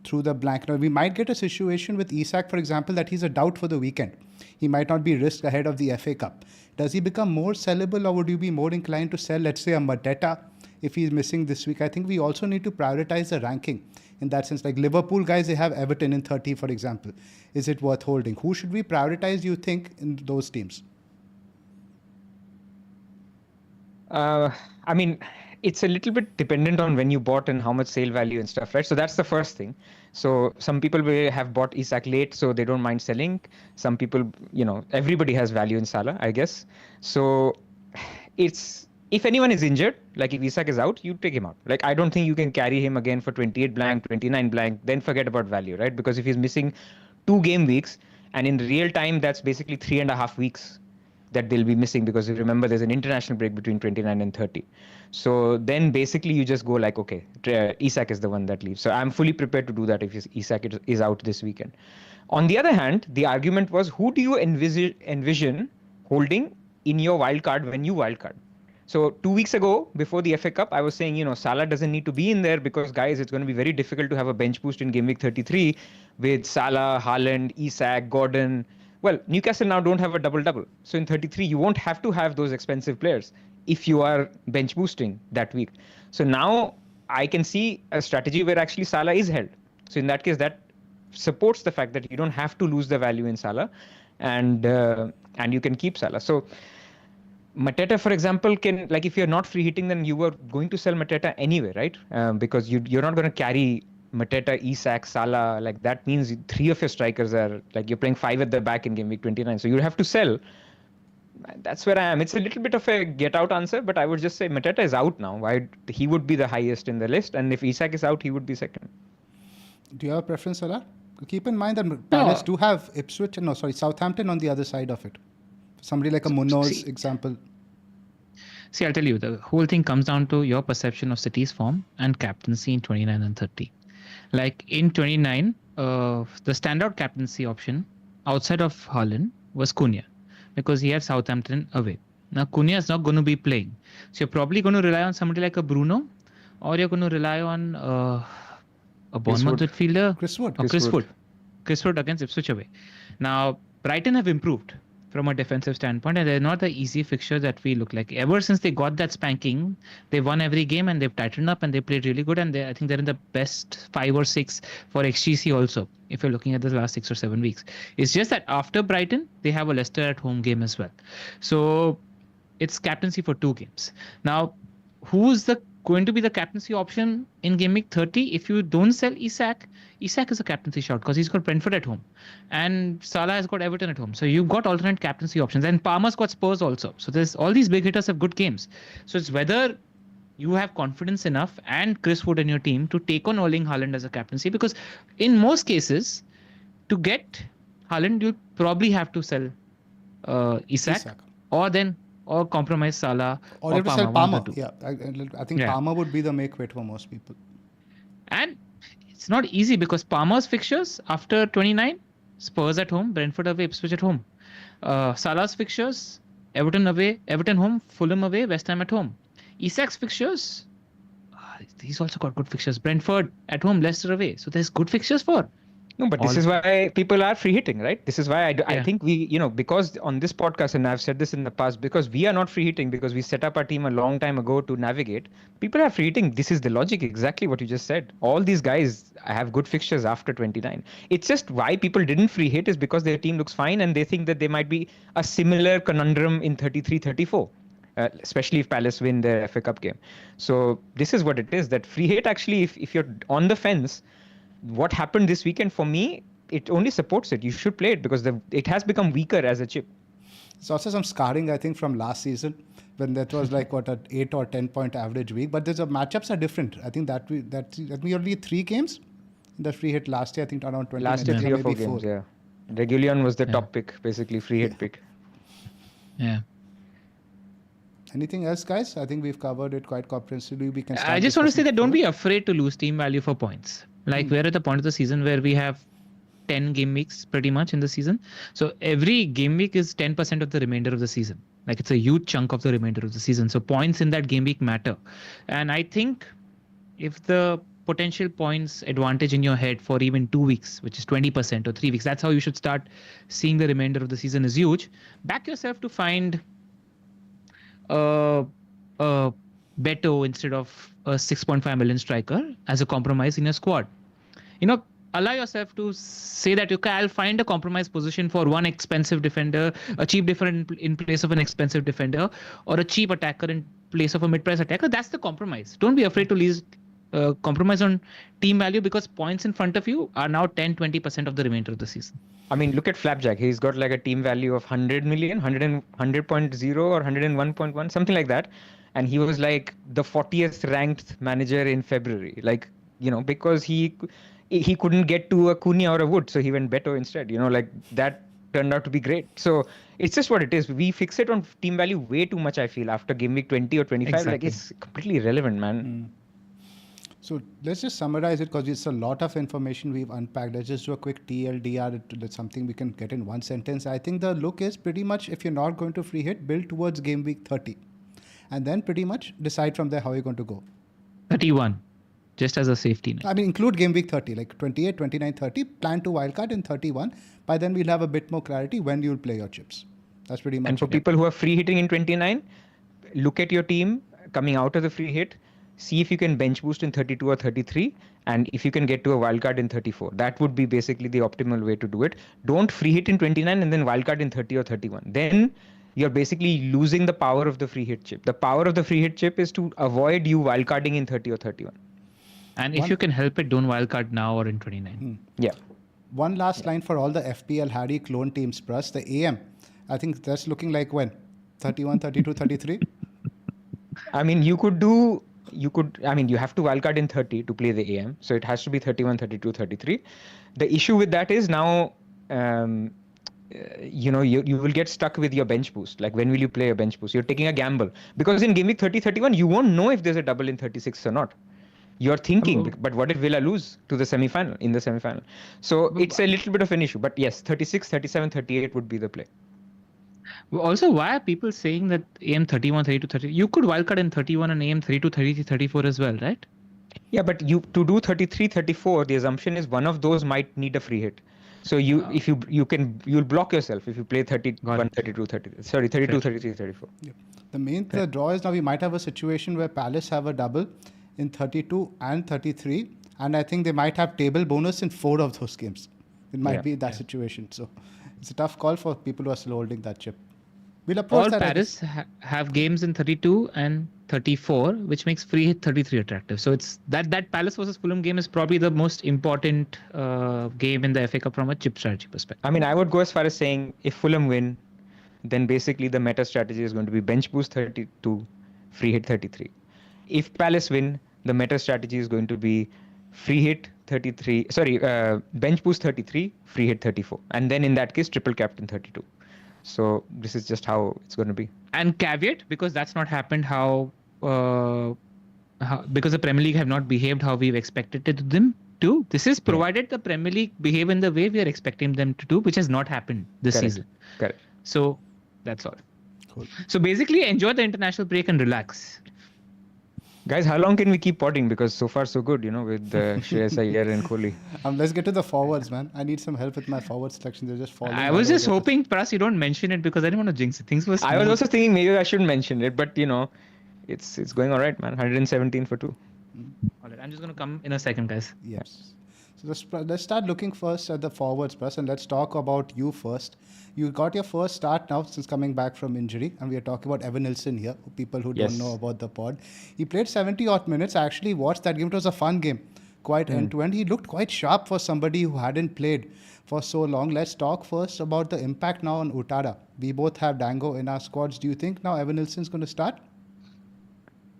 [SPEAKER 1] through the blank? Now, we might get a situation with Isak, for example, that he's a doubt for the weekend. He might not be risked ahead of the FA Cup. Does he become more sellable, or would you be more inclined to sell, let's say, a Mateta if he's missing this week? I think we also need to prioritize the ranking in that sense. Like Liverpool guys, they have Everton in 30, for example. Is it worth holding? Who should we prioritize, you think, in those teams?
[SPEAKER 3] I mean, it's a little bit dependent on when you bought and how much sale value and stuff, right? So that's the first thing. So some people will have bought Isak late, so they don't mind selling. Some people, everybody has value in Salah, I guess. So if anyone is injured, like if Isak is out, you take him out. Like I don't think you can carry him again for 28 blank, 29 blank, then forget about value, right? Because if he's missing 2 game weeks, and in real time, that's basically 3.5 weeks that they'll be missing, because if you remember, there's an international break between 29 and 30. So then basically you just go like, okay, Isak is the one that leaves. So I'm fully prepared to do that if Isak is out this weekend. On the other hand, the argument was, who do you envision holding in your wildcard when you wildcard? So 2 weeks ago, before the FA Cup, I was saying, Salah doesn't need to be in there because, guys, it's going to be very difficult to have a bench boost in Game Week 33 with Salah, Haaland, Isak, Gordon. Well, Newcastle now don't have a double-double. So in 33, you won't have to have those expensive players if you are bench boosting that week. So now I can see a strategy where actually Salah is held. So in that case, that supports the fact that you don't have to lose the value in Salah, and you can keep Salah. So Mateta, for example, can, like, if you're not free hitting, then you were going to sell Mateta anyway, right? Because you're not going to carry Mateta, Isak, Salah. Like that means 3 of your strikers are, like, you're playing 5 at the back in Game Week 29. So you have to sell. That's where I am. It's a little bit of a get out answer, but I would just say Mateta is out now. He would be the highest in the list, and if Isak is out, he would be second.
[SPEAKER 1] Do you have a preference for that? Keep in mind that Palace do have Southampton on the other side of it. Somebody like a Munoz example.
[SPEAKER 2] See, I'll tell you, the whole thing comes down to your perception of City's form and captaincy in 29 and 30. Like in 29, the standout captaincy option outside of Haaland was Cunha, because he had Southampton away. Now, Cunha is not going to be playing. So you're probably going to rely on somebody like a Bruno, or you're going to rely on a Bournemouth midfielder.
[SPEAKER 1] Chris Wood.
[SPEAKER 2] Chris Wood against Ipswich away. Now, Brighton have improved from a defensive standpoint, and they're not the easy fixture that we look like. Ever since they got that spanking, they won every game and they've tightened up and they played really good. And I think they're in the best 5 or 6 for XGC also, if you're looking at the last 6 or 7 weeks. It's just that after Brighton, they have a Leicester at home game as well. So it's captaincy for 2 games. Now, who's going to be the captaincy option in Game Week 30? If you don't sell Isak is a captaincy shot because he's got Brentford at home and Salah has got Everton at home. So you've got alternate captaincy options, and Palmer's got Spurs also. So there's all these big hitters have good games. So it's whether you have confidence enough and Chris Wood in your team to take on Erling Haaland as a captaincy, because in most cases, to get Haaland, you'll probably have to sell Isak or compromise Salah
[SPEAKER 1] or you have to sell Palmer. Yeah, I think
[SPEAKER 2] Yeah.
[SPEAKER 1] Palmer would be the make fit for most people.
[SPEAKER 2] And it's not easy because Palmer's fixtures after 29, Spurs at home, Brentford away, Ipswich at home. Salah's fixtures, Everton away, Everton home, Fulham away, West Ham at home. Isak's fixtures, he's also got good fixtures. Brentford at home, Leicester away. So there's good fixtures for.
[SPEAKER 3] No, but this is why people are free hitting, right? This is why I think we, because on this podcast, and I've said this in the past, because we are not free hitting, because we set up our team a long time ago to navigate, people are free hitting. This is the logic, exactly what you just said. All these guys have good fixtures after 29. It's just why people didn't free hit is because their team looks fine and they think that they might be a similar conundrum in 33, 34. Especially if Palace win their FA Cup game. So this is what it is, that free hit actually, if you're on the fence, what happened this weekend, for me, it only supports it. You should play it because it has become weaker as a chip.
[SPEAKER 1] It's also some scarring, I think, from last season when that was like an 8 or 10 point average week. But the matchups are different. I think that we only 3 games that free hit last year. I think around 20.
[SPEAKER 3] Last year 3 or 4 games. Yeah, Reguilon was the top pick, basically free hit pick.
[SPEAKER 2] Yeah.
[SPEAKER 1] Anything else, guys? I think we've covered it quite comprehensively. We can.
[SPEAKER 2] I just want to say that don't be afraid to lose team value for points. Like we're at the point of the season where we have 10 game weeks pretty much in the season. So every game week is 10% of the remainder of the season. Like it's a huge chunk of the remainder of the season. So points in that game week matter. And I think if the potential points advantage in your head for even 2 weeks, which is 20% or 3 weeks, that's how you should start seeing the remainder of the season is huge. Back yourself to find Beto instead of a 6.5 million striker as a compromise in your squad. Allow yourself to say that, okay, I'll find a compromise position for one expensive defender, a cheap defender in place of an expensive defender, or a cheap attacker in place of a mid-price attacker. That's the compromise. Don't be afraid to compromise on team value, because points in front of you are now 10-20% of the remainder of the season.
[SPEAKER 3] I mean, look at Flapjack. He's got like a team value of 100 million, 100.0 or 101.1, something like that. And he was like the 40th ranked manager in February. Like, because he couldn't get to a Cunha or a Wood, so he went Beto instead. Like that turned out to be great. So it's just what it is. We fix it on team value way too much, I feel, after game week 20 or 25.
[SPEAKER 2] Exactly.
[SPEAKER 3] Like it's completely irrelevant, man.
[SPEAKER 1] So let's just summarize it, because it's a lot of information we've unpacked. Let's just do a quick TLDR. That's something we can get in one sentence. I think the look is pretty much, if you're not going to free hit, build towards game week 30. And then pretty much decide from there how you're going to go.
[SPEAKER 2] 31, just as a safety net.
[SPEAKER 1] I mean, include game week 30, like 28, 29, 30. Plan to wildcard in 31. By then we'll have a bit more clarity when you'll play your chips. That's pretty much
[SPEAKER 3] And for people who are free hitting in 29, look at your team coming out of the free hit. See if you can bench boost in 32 or 33, and if you can get to a wildcard in 34. That would be basically the optimal way to do it. Don't free hit in 29 and then wildcard in 30 or 31. Then you're basically losing the power of the free hit chip. The power of the free hit chip is to avoid you wildcarding in 30 or 31.
[SPEAKER 2] And if you can help it, don't wildcard now or in 29.
[SPEAKER 3] Yeah.
[SPEAKER 1] One last line for all the FPL Harry clone teams, Pras. The AM, I think that's looking like when? 31, 32, 33?
[SPEAKER 3] I mean, you have to wildcard in 30 to play the AM. So it has to be 31, 32, 33. The issue with that is now, you will get stuck with your bench boost. Like, when will you play a bench boost? You're taking a gamble. Because in game week 30, 31, you won't know if there's a double in 36 or not. You're thinking, but what if Villa lose to the in the semi-final? So it's a little bit of an issue. But yes, 36, 37, 38 would be the play.
[SPEAKER 2] Also, why are people saying that AM 31, 32, 30? You could wildcard in 31 and AM 32, 33, 34 as well, right?
[SPEAKER 3] Yeah, but to do 33, 34, the assumption is one of those might need a free hit. So you'll block yourself if you play 31,
[SPEAKER 2] it.
[SPEAKER 3] 32, 30. Sorry, 32, 33, 34.
[SPEAKER 1] Yep. The draw is now we might have a situation where Palace have a double in 32 and 33, and I think they might have table bonus in 4 of those games. It might be that situation. So it's a tough call for people who are still holding that chip. We'll approach
[SPEAKER 2] All
[SPEAKER 1] that.
[SPEAKER 2] Paris have games in 32 and 34, which makes free hit 33 attractive. So it's that Palace versus Fulham game is probably the most important game in the FA Cup from a chip strategy perspective.
[SPEAKER 3] I mean, I would go as far as saying if Fulham win, then basically the meta strategy is going to be bench boost 32, free hit 33. If Palace win, the meta strategy is going to be free hit 33. Sorry, bench boost 33, free hit 34, and then in that case triple captain 32. So this is just how it's going to be.
[SPEAKER 2] And caveat, because that's not happened because the Premier League have not behaved how we've expected them to. This is provided the Premier League behave in the way we are expecting them to do, which has not happened this season.
[SPEAKER 3] Correct.
[SPEAKER 2] So that's all.
[SPEAKER 1] Cool.
[SPEAKER 2] So basically, enjoy the international break and relax.
[SPEAKER 3] Guys, how long can we keep potting? Because so far so good, with Shreyas Iyer and Kohli.
[SPEAKER 1] Let's get to the forwards, man. I need some help with my forward selection. They're just falling.
[SPEAKER 2] I was just hoping, Pras, you don't mention it because I didn't want to jinx it. Things were smooth.
[SPEAKER 3] I was also thinking maybe I shouldn't mention it, but it's going all right, man. 117 for 2.
[SPEAKER 2] All right, I'm just going to come in a second, guys.
[SPEAKER 1] Yes. So let's start looking first at the forwards, Pras, and let's talk about you first. You got your first start now since coming back from injury, and we are talking about Evanilson here, people who don't know about the pod. He played 70-odd minutes. I actually watched that game. It was a fun game, quite end-to-end. He looked quite sharp for somebody who hadn't played for so long. Let's talk first about the impact now on Utara. We both have Dango in our squads. Do you think now Evanilson's going to start?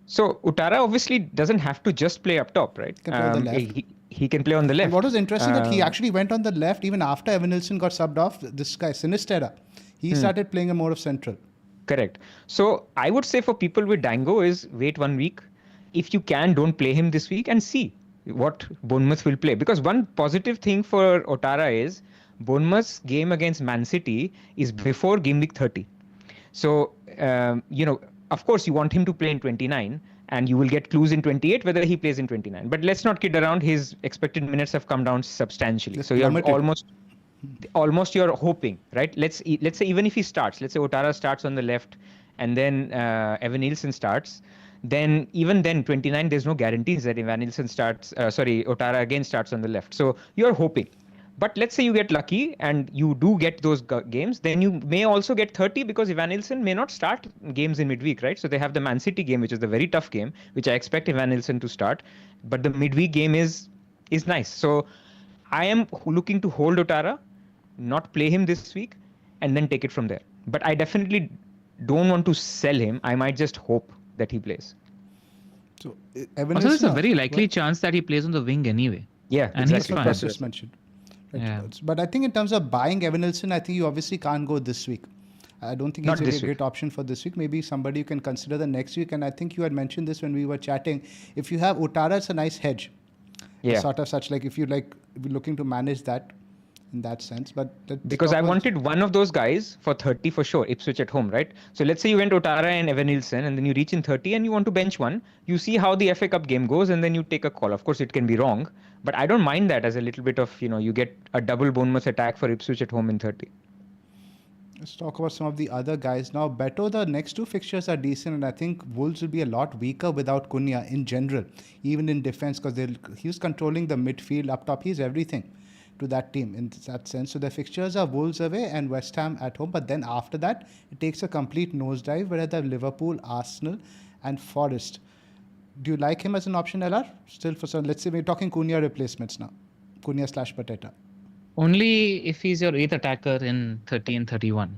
[SPEAKER 3] So Utara obviously doesn't have to just play up top, right?
[SPEAKER 1] Can play on the left.
[SPEAKER 3] He can play on the left.
[SPEAKER 1] And what was interesting that he actually went on the left even after Evanilson got subbed off. This guy, Sinistera, he started playing a more of central.
[SPEAKER 3] Correct. So I would say for people with Dango is wait 1 week. If you can, don't play him this week and see what Bournemouth will play. Because one positive thing for Utara is Bournemouth's game against Man City is before game week 30. So, of course, you want him to play in 29 and you will get clues in 28 whether he plays in 29. But let's not kid around. His expected minutes have come down substantially. So you're almost you're hoping, right? Let's say even if he starts, let's say Utara starts on the left and then Evanilson starts, then even then 29 there's no guarantees that Utara again starts on the left. So you're hoping. But let's say you get lucky and you do get those games, then you may also get 30 because Evanilson may not start games in midweek, right? So they have the Man City game, which is the very tough game, which I expect Evanilson to start. But the midweek game is nice. So I am looking to hold Utara, not play him this week, and then take it from there. But I definitely don't want to sell him. I might just hope that he plays.
[SPEAKER 1] So
[SPEAKER 2] also, there's a very likely chance that he plays on the wing anyway.
[SPEAKER 3] Yeah,
[SPEAKER 2] and
[SPEAKER 3] exactly.
[SPEAKER 2] he's fine.
[SPEAKER 1] That's just mentioned. Right. Yeah. But I think in terms of buying Evanilson, I think you obviously can't go this week. I don't think he's a great option for this week. Maybe somebody you can consider the next week. And I think you had mentioned this when we were chatting. If you have Utara, it's a nice hedge.
[SPEAKER 3] Yeah.
[SPEAKER 1] Sort of such like if you're looking to manage that in that sense. But
[SPEAKER 3] because I wanted one of those guys for 30 for sure, Ipswich at home, right? So let's say you went Utara and Evanilson and then you reach in 30 and you want to bench one. You see how the FA Cup game goes and then you take a call. Of course, it can be wrong. But I don't mind that as a little bit of, you get a double Bournemouth attack for Ipswich at home in 30.
[SPEAKER 1] Let's talk about some of the other guys. Now, Beto, the next 2 fixtures are decent, and I think Wolves will be a lot weaker without Cunha in general, even in defense, because he's controlling the midfield up top. He's everything to that team in that sense. So the fixtures are Wolves away and West Ham at home. But then after that, it takes a complete nosedive, where they have Liverpool, Arsenal, and Forest. Do you like him as an option, LR? Still for some, let's say we're talking Cunha replacements now. Cunha/Mateta.
[SPEAKER 2] Only if he's your 8th attacker in 30 and 31.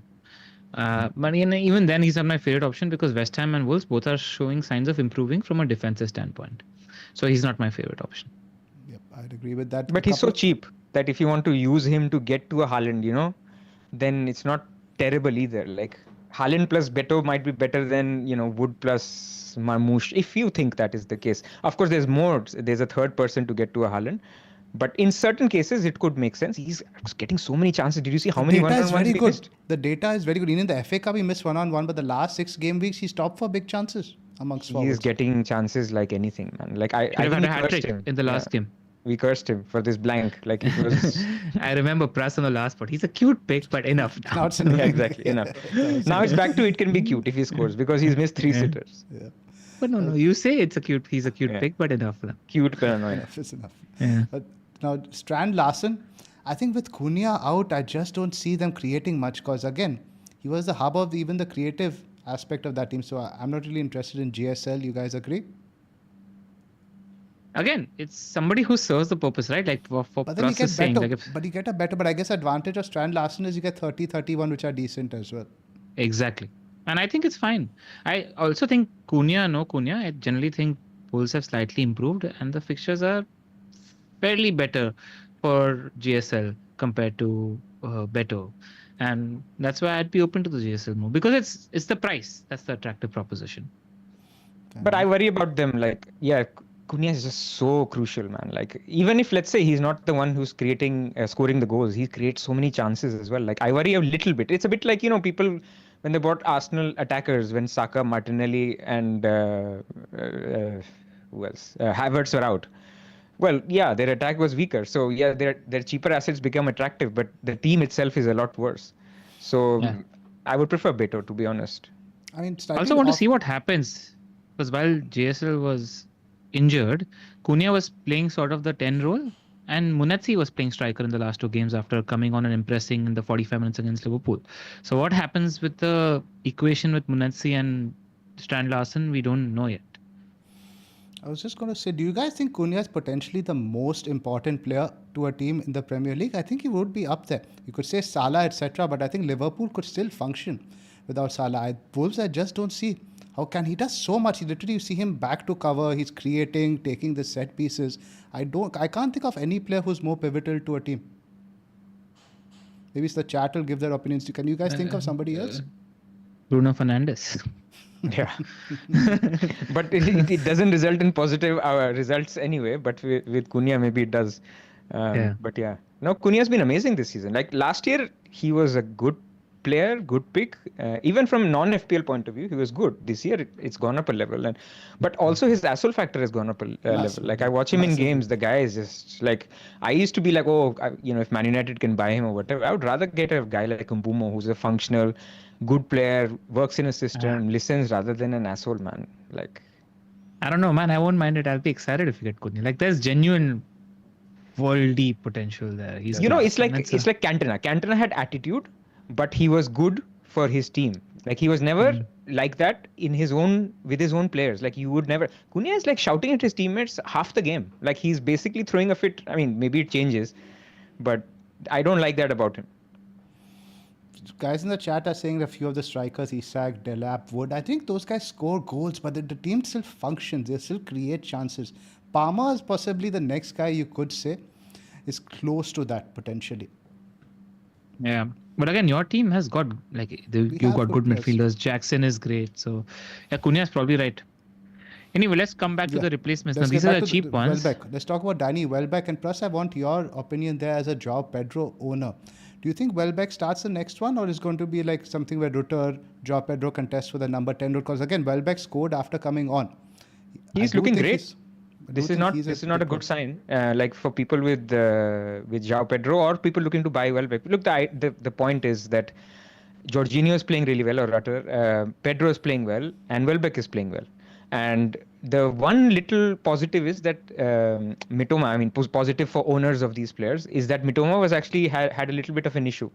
[SPEAKER 2] But even then, he's not my favorite option because West Ham and Wolves both are showing signs of improving from a defensive standpoint. So he's not my favorite option.
[SPEAKER 1] Yep, I'd agree with that.
[SPEAKER 3] But he's so cheap that if you want to use him to get to a Haaland, then it's not terrible either. Like Haaland plus Beto might be better than, Wood plus Marmoush, if you think that is the case. Of course, there's a third person to get to a Haaland. But in certain cases, it could make sense. He's getting so many chances. Did you see how many one-on-ones he missed?
[SPEAKER 1] The data is very good. Even in the FA Cup, he missed one-on-one, but the last 6 game weeks, he's top for big chances amongst forwards.
[SPEAKER 3] He's getting chances like anything, man. Like I
[SPEAKER 2] had a hat-trick in the last game.
[SPEAKER 3] We cursed him for this blank. Like it was.
[SPEAKER 2] I remember Pras on the last part. He's a cute pick, but enough now.
[SPEAKER 1] Now it's annoying.
[SPEAKER 3] Yeah, exactly. Enough. Now it's back to it can be cute if he scores because he's missed 3 sitters.
[SPEAKER 1] Yeah.
[SPEAKER 2] But no, you say he's a cute pick, but enough now.
[SPEAKER 3] Cute but annoying.
[SPEAKER 1] Enough is enough.
[SPEAKER 2] Yeah.
[SPEAKER 1] But now, Strand Larsen, I think with Cunha out, I just don't see them creating much because, again, he was the hub of even the creative aspect of that team. So I'm not really interested in GSL. You guys agree?
[SPEAKER 2] Again, it's somebody who serves the purpose, right? Like for
[SPEAKER 1] But then you
[SPEAKER 2] Pras
[SPEAKER 1] get
[SPEAKER 2] is saying,
[SPEAKER 1] better.
[SPEAKER 2] like if,
[SPEAKER 1] But you get a better. But I guess advantage of Strand Larsen is you get 30, 31, which are decent as well.
[SPEAKER 2] exactly. And I think it's fine. I also think Cunha, I generally think polls have slightly improved and the fixtures are fairly better for GSL compared to Beto. And that's why I'd be open to the GSL move because it's the price. That's the attractive proposition.
[SPEAKER 3] But I worry about them. Like, yeah, Cunha is just so crucial, man. Like, even if let's say he's not the one who's creating, scoring the goals, he creates so many chances as well. Like, I worry a little bit. It's a bit like people when they bought Arsenal attackers when Saka, Martinelli, and who else? Havertz were out. Well, yeah, their attack was weaker. So yeah, their cheaper assets become attractive, but the team itself is a lot worse. So I would prefer Beto, to be honest.
[SPEAKER 1] I mean,
[SPEAKER 2] I also want to see what happens because while JSL was injured, Cunha was playing sort of the 10 role and Munetsi was playing striker in the last 2 games after coming on and impressing in the 45 minutes against Liverpool. So what happens with the equation with Munetsi and Strand Larsen, we don't know yet.
[SPEAKER 1] I was just going to say, do you guys think Cunha is potentially the most important player to a team in the Premier League? I think he would be up there. You could say Salah, etc., but I think Liverpool could still function without Salah. Wolves, I just don't see how can he does so much. Literally, you see him back to cover. He's creating, taking the set pieces. I can't think of any player who's more pivotal to a team. Maybe it's the chat will give their opinions. Can you guys think of somebody else?
[SPEAKER 2] Bruno Fernandes.
[SPEAKER 3] Yeah, but it doesn't result in positive results anyway. But with Cunha, maybe it does. But yeah, no, Cunha's been amazing this season. Like last year, he was a good player, good pick. Even from non-FPL point of view, he was good. This year, it's gone up a level, but also his asshole factor has gone up a level. Like I watch him in games, the guy is just like I used to be like, if Man United can buy him or whatever, I would rather get a guy like Mbumo who's a functional, good player, works in a system, listens rather than an asshole, man. Like,
[SPEAKER 2] I don't know, man. I won't mind it. I'll be excited if you get Cunha. Like, there's genuine worldy potential there. He's
[SPEAKER 3] it's like Cantona. Cantona had attitude, but he was good for his team. Like he was never like that with his own players. Like you would never. Cunha is like shouting at his teammates half the game. Like he's basically throwing a fit. I mean, maybe it changes, but I don't like that about him.
[SPEAKER 1] Guys in the chat are saying a few of the strikers, Isak, Delap, Wood. I think those guys score goals, but the team still functions. They still create chances. Palmer is possibly the next guy you could say is close to that potentially.
[SPEAKER 2] Yeah, but again, your team has got you've got good midfielders. Jackson is great, so yeah, Cunha is probably right. Anyway, let's come back to the replacements. Now, these are the cheap ones.
[SPEAKER 1] Welbeck. Let's talk about Danny Welbeck, and plus I want your opinion there as a João Pedro owner. Do you think Welbeck starts the next one, or is going to be like something where Rutter, João Pedro contest for the number 10 role? Because again, Welbeck scored after coming on.
[SPEAKER 3] He's looking great. This is not a good sign. Like for people with João Pedro or people looking to buy Welbeck. Look, the point is that Jorginho is playing really well, or Rutter. Pedro is playing well, and Welbeck is playing well. And the one little positive is that Mitoma, I mean, positive for owners of these players, is that Mitoma was actually had a little bit of an issue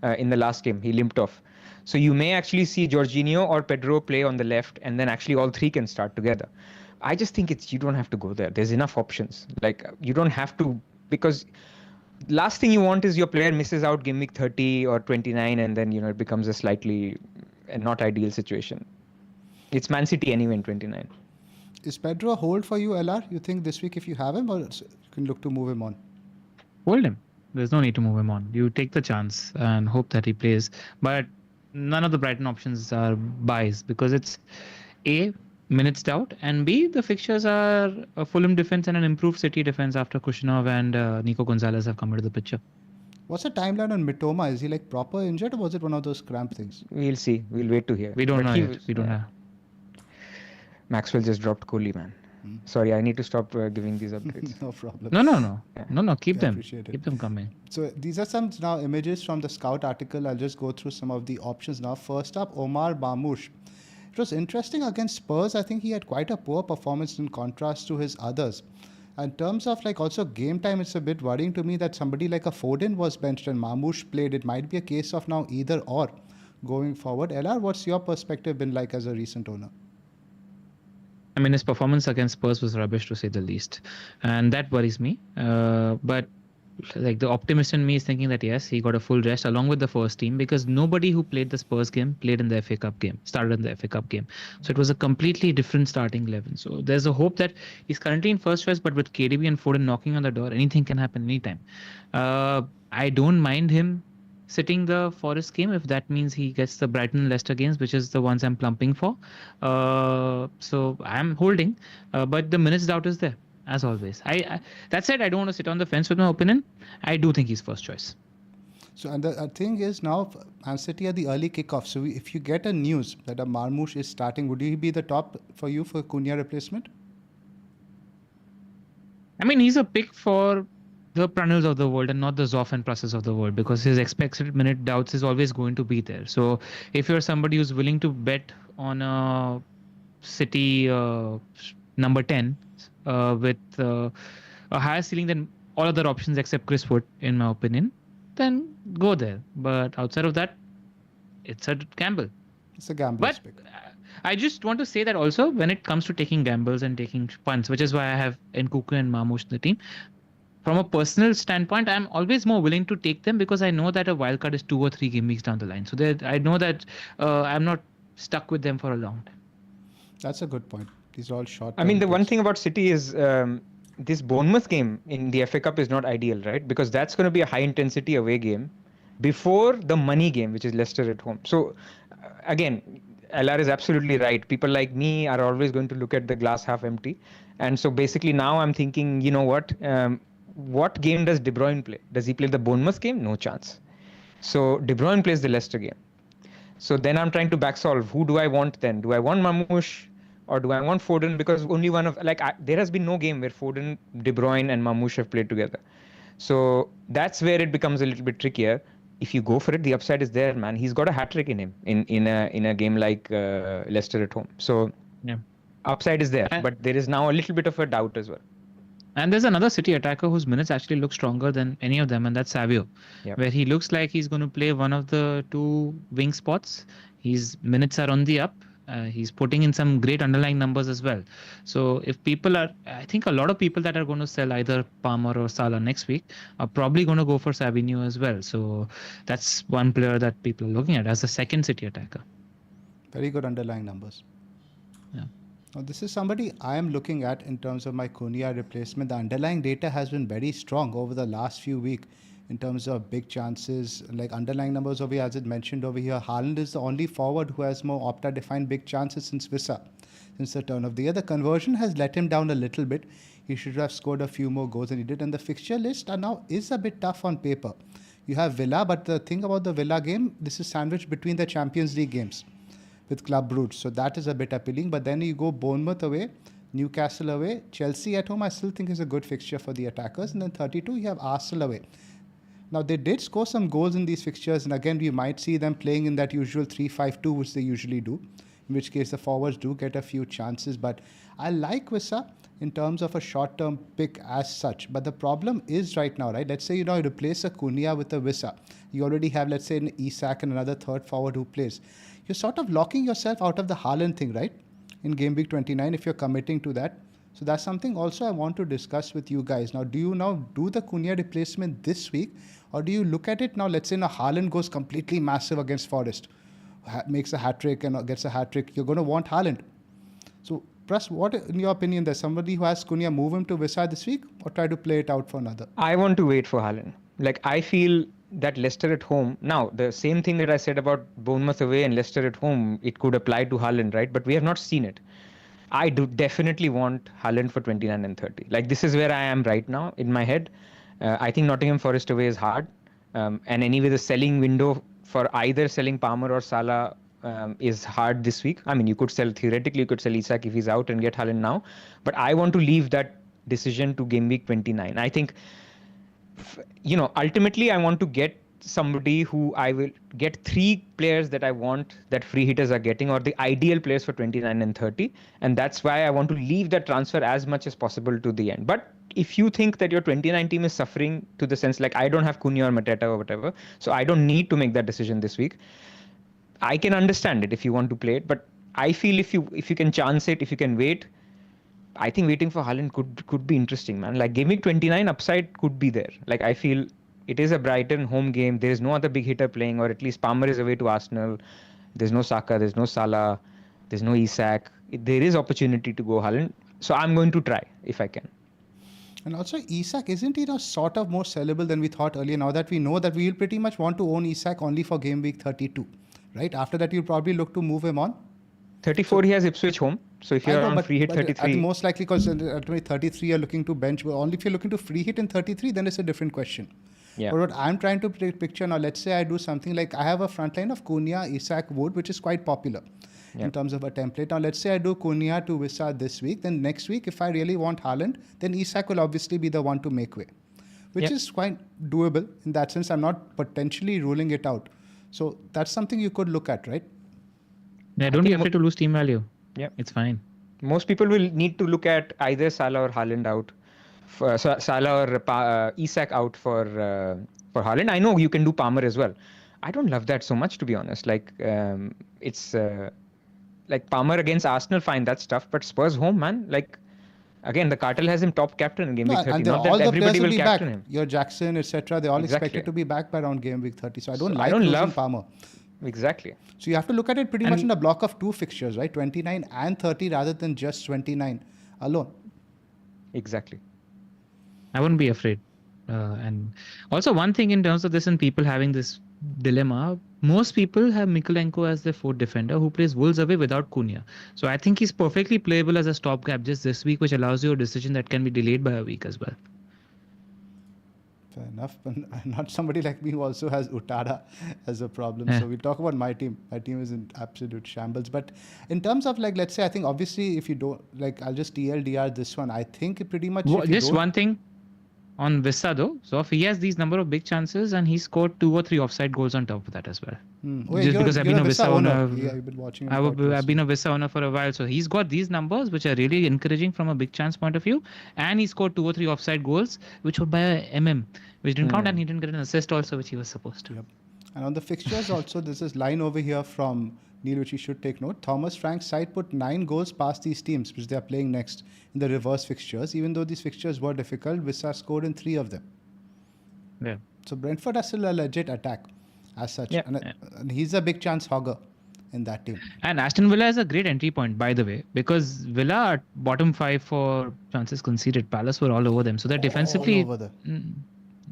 [SPEAKER 3] in the last game. He limped off. So you may actually see Jorginho or Pedro play on the left, and then actually all three can start together. I just think you don't have to go there. There's enough options. Like you don't have to, because last thing you want is your player misses out game week 30 or 29, and then it becomes a slightly not ideal situation. It's Man City anyway in 29.
[SPEAKER 1] Is Pedro a hold for you, LR? You think this week if you have him, or you can look to move him on?
[SPEAKER 2] Hold him. There's no need to move him on. You take the chance and hope that he plays. But none of the Brighton options are buys because it's A, minutes doubt, and B, the fixtures are a Fulham defense and an improved City defense after Kushinov and Nico Gonzalez have come into the picture.
[SPEAKER 1] What's the timeline on Mitoma? Is he like proper injured, or was it one of those cramp things?
[SPEAKER 3] We'll see. We'll wait to hear.
[SPEAKER 2] We don't know yet. We don't know.
[SPEAKER 3] Maxwell just dropped Kohli, man. Sorry, I need to stop giving these updates.
[SPEAKER 1] No problem.
[SPEAKER 2] No. Keep
[SPEAKER 1] I
[SPEAKER 2] them.
[SPEAKER 1] appreciate it.
[SPEAKER 2] Keep them coming.
[SPEAKER 1] So these are some now images from the Scout article. I'll just go through some of the options now. First up, Omar Marmoush. It was interesting against Spurs. I think he had quite a poor performance in contrast to his others. In terms of like also game time, it's a bit worrying to me that somebody like a Foden was benched and Marmoush played. It might be a case of now either or going forward. LR, what's your perspective been like as a recent owner?
[SPEAKER 2] I mean, his performance against Spurs was rubbish to say the least, and that worries me. But like the optimist in me is thinking that yes, he got a full rest along with the first team, because nobody who played the Spurs game played in the FA Cup game, started in the FA Cup game. So it was a completely different starting 11. So there's a hope that he's currently in first choice, but with KDB and Foden knocking on the door, anything can happen anytime. I don't mind him sitting the Forest game if that means he gets the Brighton and Leicester games, which is the ones I'm plumping for. So I'm holding, but the minutes doubt is there as always. I that said, I don't want to sit on the fence with my opinion. I do think he's first choice.
[SPEAKER 1] So and the thing is now, Man City are the early kickoff. So if you get a news that a Marmoush is starting, would he be the top for you for Cunha replacement?
[SPEAKER 2] I mean, he's a pick for the Pranils of the world and not the Zoph and Pras of the world, because his expected minute doubts is always going to be there. So if you're somebody who's willing to bet on a City number 10 with a higher ceiling than all other options except Chris Wood, in my opinion, then go there. But outside of that, it's a gamble.
[SPEAKER 1] It's a gambler's pick.
[SPEAKER 2] I just want to say that also when it comes to taking gambles and taking punts, which is why I have Nkuku and Marmoush in the team, from a personal standpoint, I'm always more willing to take them because I know that a wildcard is 2 or 3 game weeks down the line. So I know that I'm not stuck with them for a long time.
[SPEAKER 1] That's a good point. These are all short.
[SPEAKER 3] I mean, the one thing about City is this Bournemouth game in the FA Cup is not ideal, right? Because that's going to be a high intensity away game before the money game, which is Leicester at home. So again, LR is absolutely right. People like me are always going to look at the glass half empty. And so basically now I'm thinking, you know what game does De Bruyne play? Does he play the Bournemouth game? No chance. So De Bruyne plays the Leicester game. So then I'm trying to back solve. Who do I want then? Do I want Marmoush or do I want Foden? Because only one of there has been no game where Foden, De Bruyne, and Marmoush have played together. So that's where it becomes a little bit trickier. If you go for it, the upside is there, man. He's got a hat trick in him in a game like Leicester at home. So
[SPEAKER 2] yeah,
[SPEAKER 3] upside is there, but there is now a little bit of a doubt as well.
[SPEAKER 2] And there's another City attacker whose minutes actually look stronger than any of them, and that's Savio, where he looks like he's going to play one of the 2 wing spots. His minutes are on the up. He's putting in some great underlying numbers as well. So if people I think a lot of people that are going to sell either Palmer or Salah next week are probably going to go for Savinho as well. So that's one player that people are looking at as the second City attacker.
[SPEAKER 1] Very good underlying numbers.
[SPEAKER 2] Yeah.
[SPEAKER 1] Now, this is somebody I am looking at in terms of my Cunha replacement. The underlying data has been very strong over the last few weeks in terms of big chances, like underlying numbers over here, as it mentioned over here. Haaland is the only forward who has more Opta-defined big chances since Vissa, since the turn of the year. The conversion has let him down a little bit. He should have scored a few more goals than he did. And the fixture list now is a bit tough on paper. You have Villa, but the thing about the Villa game, this is sandwiched between the Champions League games with Club Brugge. So that is a bit appealing. But then you go Bournemouth away, Newcastle away, Chelsea at home, I still think is a good fixture for the attackers. And then 32, you have Arsenal away. Now, they did score some goals in these fixtures. And again, we might see them playing in that usual 3-5-2, which they usually do, in which case the forwards do get a few chances. But I like Vissa in terms of a short-term pick as such. But the problem is right now, right? Let's say, you replace a Cunha with a Vissa. You already have, let's say, an Isak and another third forward who plays. You're sort of locking yourself out of the Haaland thing, right? In Gameweek 29, if you're committing to that. So that's something also I want to discuss with you guys. Now, do you now do the Cunha replacement this week? Or do you look at it now, let's say now Haaland goes completely massive against Forest, makes a hat-trick and gets a hat-trick. You're going to want Haaland. So, Pras, what, in your opinion, there's somebody who has Cunha move him to Vissa this week or try to play it out for another?
[SPEAKER 3] I want to wait for Haaland. I feel that Leicester at home, now the same thing that I said about Bournemouth away and Leicester at home, it could apply to Haaland, right? But we have not seen it. I do definitely want Haaland for 29 and 30. This is where I am right now in my head. I think Nottingham Forest away is hard. And anyway, the selling window for either selling Palmer or Salah is hard this week. I mean, theoretically, you could sell Isak if he's out and get Haaland now. But I want to leave that decision to game week 29. I think, ultimately, I want to get somebody who I will get 3 players that I want that free hitters are getting, or the ideal players for 29 and 30. And that's why I want to leave that transfer as much as possible to the end. But if you think that your 29 team is suffering to the sense like I don't have Cunha or Mateta or whatever, so I don't need to make that decision this week, I can understand it if you want to play it. But I feel if you can chance it, if you can wait, I think waiting for Haaland could be interesting, man. Like Gameweek 29 upside could be there. Like I feel it is a Brighton home game. There is no other big hitter playing, or at least Palmer is away to Arsenal. There's no Saka, there's no Salah, there's no Isak. There is opportunity to go Haaland. So I'm going to try if I can.
[SPEAKER 1] And also Isak, isn't he sort of more sellable than we thought earlier? Now that we know that we will pretty much want to own Isak only for game week 32, right? After that, you'll probably look to move him on.
[SPEAKER 3] 34, he has Ipswich home. So if you're on free hit 33.
[SPEAKER 1] I think most likely because at 33 you're looking to bench. But only if you're looking to free hit in 33, then it's a different question.
[SPEAKER 3] Yeah.
[SPEAKER 1] But what I'm trying to picture now, let's say I do something like I have a front line of Cunha, Isak, Wood, which is quite popular in terms of a template. Now, let's say I do Cunha to Wissa this week. Then next week, if I really want Haaland, then Isak will obviously be the one to make way, which is quite doable in that sense. I'm not potentially ruling it out. So that's something you could look at, right?
[SPEAKER 2] Yeah, don't be afraid to lose team value.
[SPEAKER 3] Yeah,
[SPEAKER 2] it's fine.
[SPEAKER 3] Most people will need to look at either Salah or Haaland out. Salah or Isak out for Haaland. I know you can do Palmer as well. I don't love that so much, to be honest. Like it's like Palmer against Arsenal, fine, that's tough. But Spurs home, man. Like again, the cartel has him top captain in game week 30.
[SPEAKER 1] And
[SPEAKER 3] not
[SPEAKER 1] all
[SPEAKER 3] that
[SPEAKER 1] the
[SPEAKER 3] everybody
[SPEAKER 1] players will
[SPEAKER 3] will
[SPEAKER 1] be
[SPEAKER 3] captain
[SPEAKER 1] back.
[SPEAKER 3] him.
[SPEAKER 1] Your Jackson, etc. They're all expected to be back by around game week 30. So I don't losing Palmer.
[SPEAKER 3] Exactly.
[SPEAKER 1] So you have to look at it pretty much in a block of 2 fixtures, right? 29 and 30 rather than just 29 alone.
[SPEAKER 3] Exactly.
[SPEAKER 2] I wouldn't be afraid. And also one thing in terms of this and people having this dilemma, most people have Mikolenko as their 4th defender who plays Wolves away without Cunha. So I think he's perfectly playable as a stopgap just this week, which allows you a decision that can be delayed by a week as well.
[SPEAKER 1] Fair enough, but not somebody like me who also has Utada as a problem. So we'll talk about my team. My team is in absolute shambles. But in terms of like, let's say, I think obviously if you don't, like I'll just TLDR this one. I think pretty much...
[SPEAKER 2] Just one thing on Vissa though. So he has these number of big chances and he scored 2 or 3 offside goals on top of that as well. Just because I've been a Vissa owner.
[SPEAKER 1] Yeah, you've been watching.
[SPEAKER 2] I've been a Vissa owner for a while. So he's got these numbers which are really encouraging from a big chance point of view. And he scored 2 or 3 offside goals which were by a MM, which didn't count, and he didn't get an assist also, which he was supposed to.
[SPEAKER 1] Yep. And on the fixtures also, there's this line over here from Neil, which you should take note. Thomas Frank's side put 9 goals past these teams, which they are playing next in the reverse fixtures. Even though these fixtures were difficult, Vissa scored in 3 of them.
[SPEAKER 2] Yeah.
[SPEAKER 1] So Brentford has still a legit attack as such.
[SPEAKER 2] Yeah.
[SPEAKER 1] And he's a big chance hogger in that team.
[SPEAKER 2] And Aston Villa is a great entry point, by the way, because Villa are bottom 5 for chances conceded. Palace were all over them. So they're defensively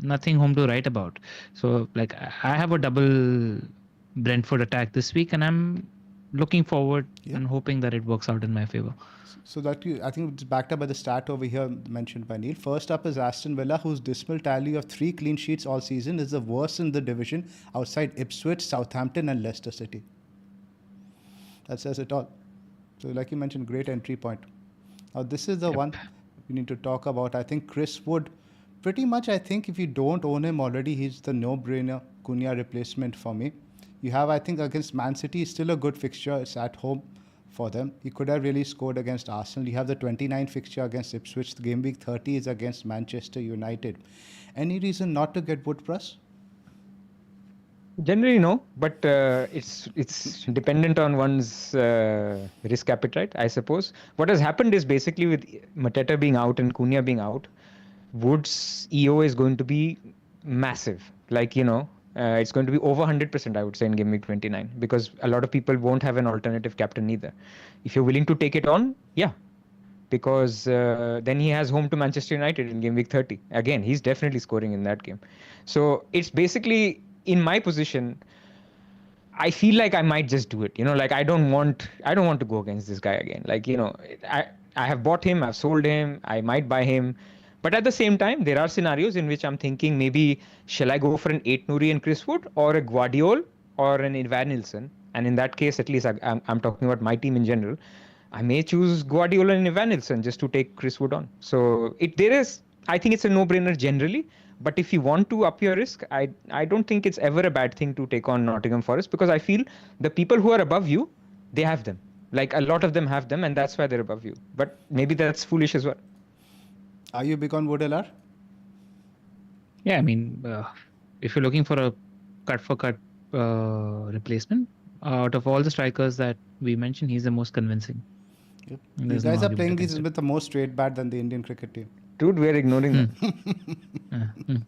[SPEAKER 2] nothing home to write about. So like I have a double Brentford attack this week and I'm looking forward and hoping that it works out in my favor.
[SPEAKER 1] So that I think it's backed up by the stat over here mentioned by Neil. First up is Aston Villa, whose dismal tally of 3 clean sheets all season is the worst in the division outside Ipswich, Southampton and Leicester City. That says it all. So like you mentioned, great entry point. Now this is the one we need to talk about. I think Chris Wood, pretty much I think if you don't own him already, he's the no-brainer Cunha replacement for me. You have, I think, against Man City, still a good fixture. It's at home for them. He could have really scored against Arsenal. You have the 29 fixture against Ipswich. The game week 30 is against Manchester United. Any reason not to get Wood, Pras?
[SPEAKER 3] Generally no, but it's dependent on one's risk appetite, I suppose. What has happened is basically with Mateta being out and Cunha being out, Wood's EO is going to be massive. Like, it's going to be over 100%, I would say, in Game Week 29, because a lot of people won't have an alternative captain either. If you're willing to take it on, because then he has home to Manchester United in Game Week 30. Again, he's definitely scoring in that game. So it's basically, in my position, I feel like I might just do it. Like I don't want to go against this guy again. Like, I have bought him, I've sold him, I might buy him. But at the same time, there are scenarios in which I'm thinking maybe, shall I go for an 8 Nouri and Chris Wood or a Guardiola or an Evan Nilsson And in that case, at least I'm talking about my team in general, I may choose Guardiola and Evanilson just to take Chris Wood on. So I think it's a no-brainer generally. But if you want to up your risk, I don't think it's ever a bad thing to take on Nottingham Forest, because I feel the people who are above you, they have them. Like a lot of them have them, and that's why they're above you. But maybe that's foolish as well.
[SPEAKER 1] Are you big on Wood, LR?
[SPEAKER 2] Yeah, I mean, if you're looking for a cut-for-cut replacement, out of all the strikers that we mentioned, he's the most convincing.
[SPEAKER 1] Yep.
[SPEAKER 2] And
[SPEAKER 1] You
[SPEAKER 2] there's no
[SPEAKER 1] guys are
[SPEAKER 2] argument
[SPEAKER 1] playing
[SPEAKER 2] against
[SPEAKER 1] these
[SPEAKER 2] it.
[SPEAKER 1] with the most straight bat than the Indian cricket team.
[SPEAKER 3] Dude, we're ignoring that.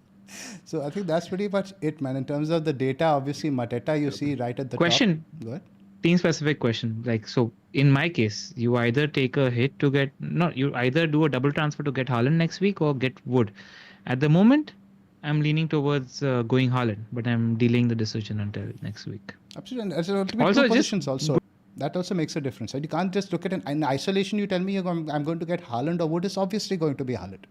[SPEAKER 1] So I think that's pretty much it, man. In terms of the data, obviously Mateta you see right at the
[SPEAKER 2] Question.
[SPEAKER 1] top. Go ahead.
[SPEAKER 2] Team-specific question. Like, so in my case, you either take a hit to get... No, you either do a double transfer to get Haaland next week or get Wood. At the moment, I'm leaning towards going Haaland, but I'm delaying the decision until next week.
[SPEAKER 1] Absolutely. And there's ultimately
[SPEAKER 2] Also,
[SPEAKER 1] two
[SPEAKER 2] just
[SPEAKER 1] positions also. That also makes a difference. Right? You can't just look at it in isolation. You tell me I'm going to get Haaland or Wood, is obviously going to be Haaland.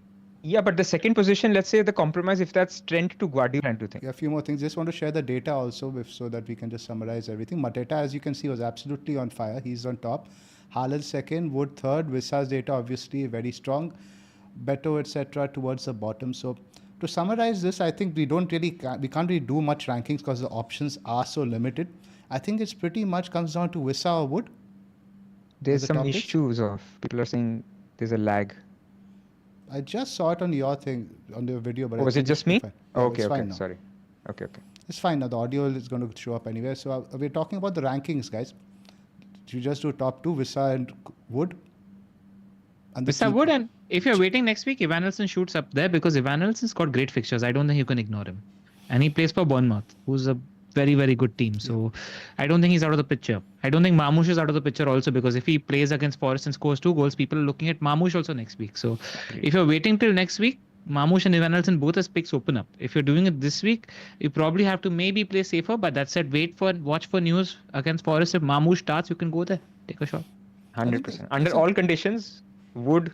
[SPEAKER 3] Yeah, but the second position, let's say the compromise, if that's Trent to Guardiola, to think.
[SPEAKER 1] Yeah, a few more things. Just want to share the data also so that we can just summarize everything. Mateta, as you can see, was absolutely on fire. He's on top. Haaland second, Wood third. Vissa's data obviously very strong. Beto, etc. towards the bottom. So to summarize this, I think we can't really do much rankings because the options are so limited. I think it's pretty much comes down to Vissa or Wood.
[SPEAKER 3] There's
[SPEAKER 1] the
[SPEAKER 3] some
[SPEAKER 1] topics.
[SPEAKER 3] issues of people are saying there's a lag.
[SPEAKER 1] I just saw it on your thing, on the video. But
[SPEAKER 3] Was it just me?
[SPEAKER 1] Fine.
[SPEAKER 3] Okay,
[SPEAKER 1] it's fine
[SPEAKER 3] okay,
[SPEAKER 1] now.
[SPEAKER 3] sorry. Okay.
[SPEAKER 1] It's fine now. The audio is going to show up anywhere. So we're talking about the rankings, guys. You just do top two, Vissa and Wood. And
[SPEAKER 2] Vissa Wood, and if you're waiting next week, Evanilson shoots up there because Evanilson's got great fixtures. I don't think you can ignore him. And he plays for Bournemouth, who's a very, very good team. So I don't think he's out of the picture. I don't think Marmoush is out of the picture also, because if he plays against Forest and scores 2 goals, people are looking at Marmoush also next week. So if you're waiting till next week, Marmoush and Evanilson both as picks open up. If you're doing it this week, you probably have to maybe play safer. But that said, watch for news against Forest. If Marmoush starts, you can go there. Take a shot.
[SPEAKER 3] 100%. Under all conditions, Wood,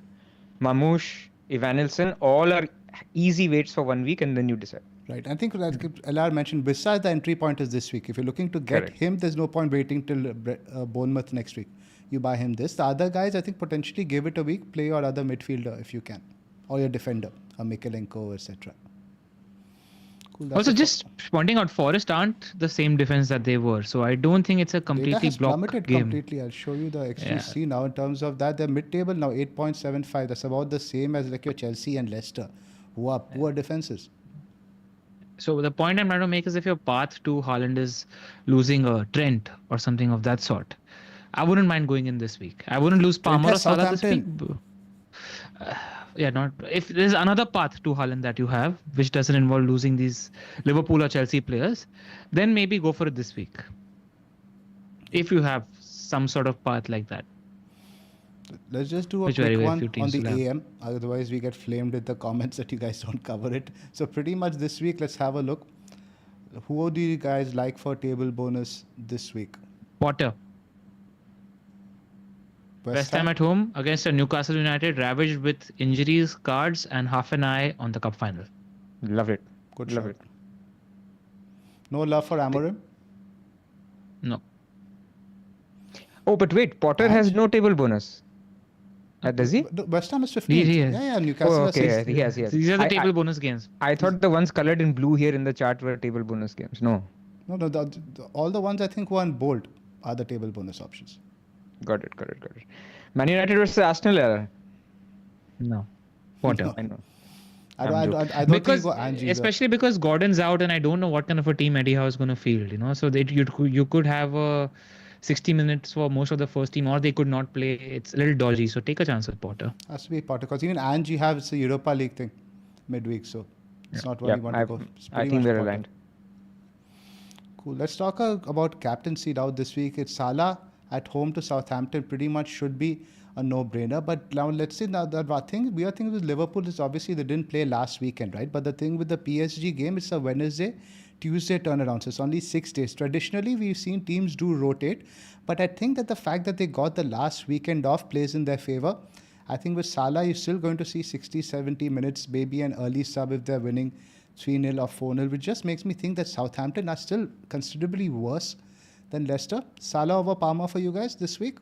[SPEAKER 3] Mamouche, Evanilson, all are easy waits for 1 week, and then you decide.
[SPEAKER 1] Right. I think that LR mentioned, besides the entry point is this week. If you're looking to get him, there's no point waiting till Bournemouth next week. You buy him this. The other guys, I think potentially give it a week, play your other midfielder if you can, or your defender, a Mikalenko, etc. Cool.
[SPEAKER 2] Also, just pointing out, Forest aren't the same defense that they were. So I don't think it's a completely blocked game.
[SPEAKER 1] Completely. I'll show you the XGC now in terms of that. They're mid-table now, 8.75. That's about the same as like your Chelsea and Leicester, who are poor defenses.
[SPEAKER 2] So the point I'm trying to make is, if your path to Haaland is losing a Trent or something of that sort, I wouldn't mind going in this week. I wouldn't lose Palmer or Salah this week. Not if there's another path to Haaland that you have, which doesn't involve losing these Liverpool or Chelsea players, then maybe go for it this week. If you have some sort of path like that.
[SPEAKER 1] Let's just do a quick one on the AM. Otherwise, we get flamed with the comments that you guys don't cover it. So pretty much this week, let's have a look. Who do you guys like for table bonus this week?
[SPEAKER 2] Potter. West Ham at home against a Newcastle United ravaged with injuries, cards, and half an eye on the cup final.
[SPEAKER 3] Love it.
[SPEAKER 1] Love it. No love for Amorim?
[SPEAKER 2] No.
[SPEAKER 3] Oh, but wait, Potter has no table bonus. Does he?
[SPEAKER 1] West Ham is 15. Yeah, Newcastle.
[SPEAKER 3] Oh, okay, he has.
[SPEAKER 2] These are the table bonus games.
[SPEAKER 3] I thought the ones colored in blue here in the chart were table bonus games. No.
[SPEAKER 1] No, all the ones I think who are in bold are the table bonus options.
[SPEAKER 3] Got it. Man United versus Arsenal.
[SPEAKER 2] No. Potter.
[SPEAKER 1] No.
[SPEAKER 3] I know.
[SPEAKER 1] I don't
[SPEAKER 2] because,
[SPEAKER 1] think Angie
[SPEAKER 2] especially because Gordon's out, and I don't know what kind of a team Eddie Howe is going to field. So you could have 60 minutes for most of the first team, or they could not play. It's a little dodgy. So take a chance with Potter.
[SPEAKER 1] Has to be Potter, because even Angie has a Europa League thing midweek, so it's not what we want to go.
[SPEAKER 3] I think we're aligned.
[SPEAKER 1] Cool. Let's talk about captaincy now this week. It's Salah at home to Southampton. Pretty much should be a no-brainer. But now let's see, now the weird thing with Liverpool is obviously they didn't play last weekend, right? But the thing with the PSG game, it's a Wednesday, Tuesday turnaround. So it's only 6 days. Traditionally, we've seen teams do rotate. But I think that the fact that they got the last weekend off plays in their favor. I think with Salah, you're still going to see 60, 70 minutes, maybe an early sub if they're winning 3-0 or 4-0, which just makes me think that Southampton are still considerably worse then Leicester. Salah over Palmer for you guys this week?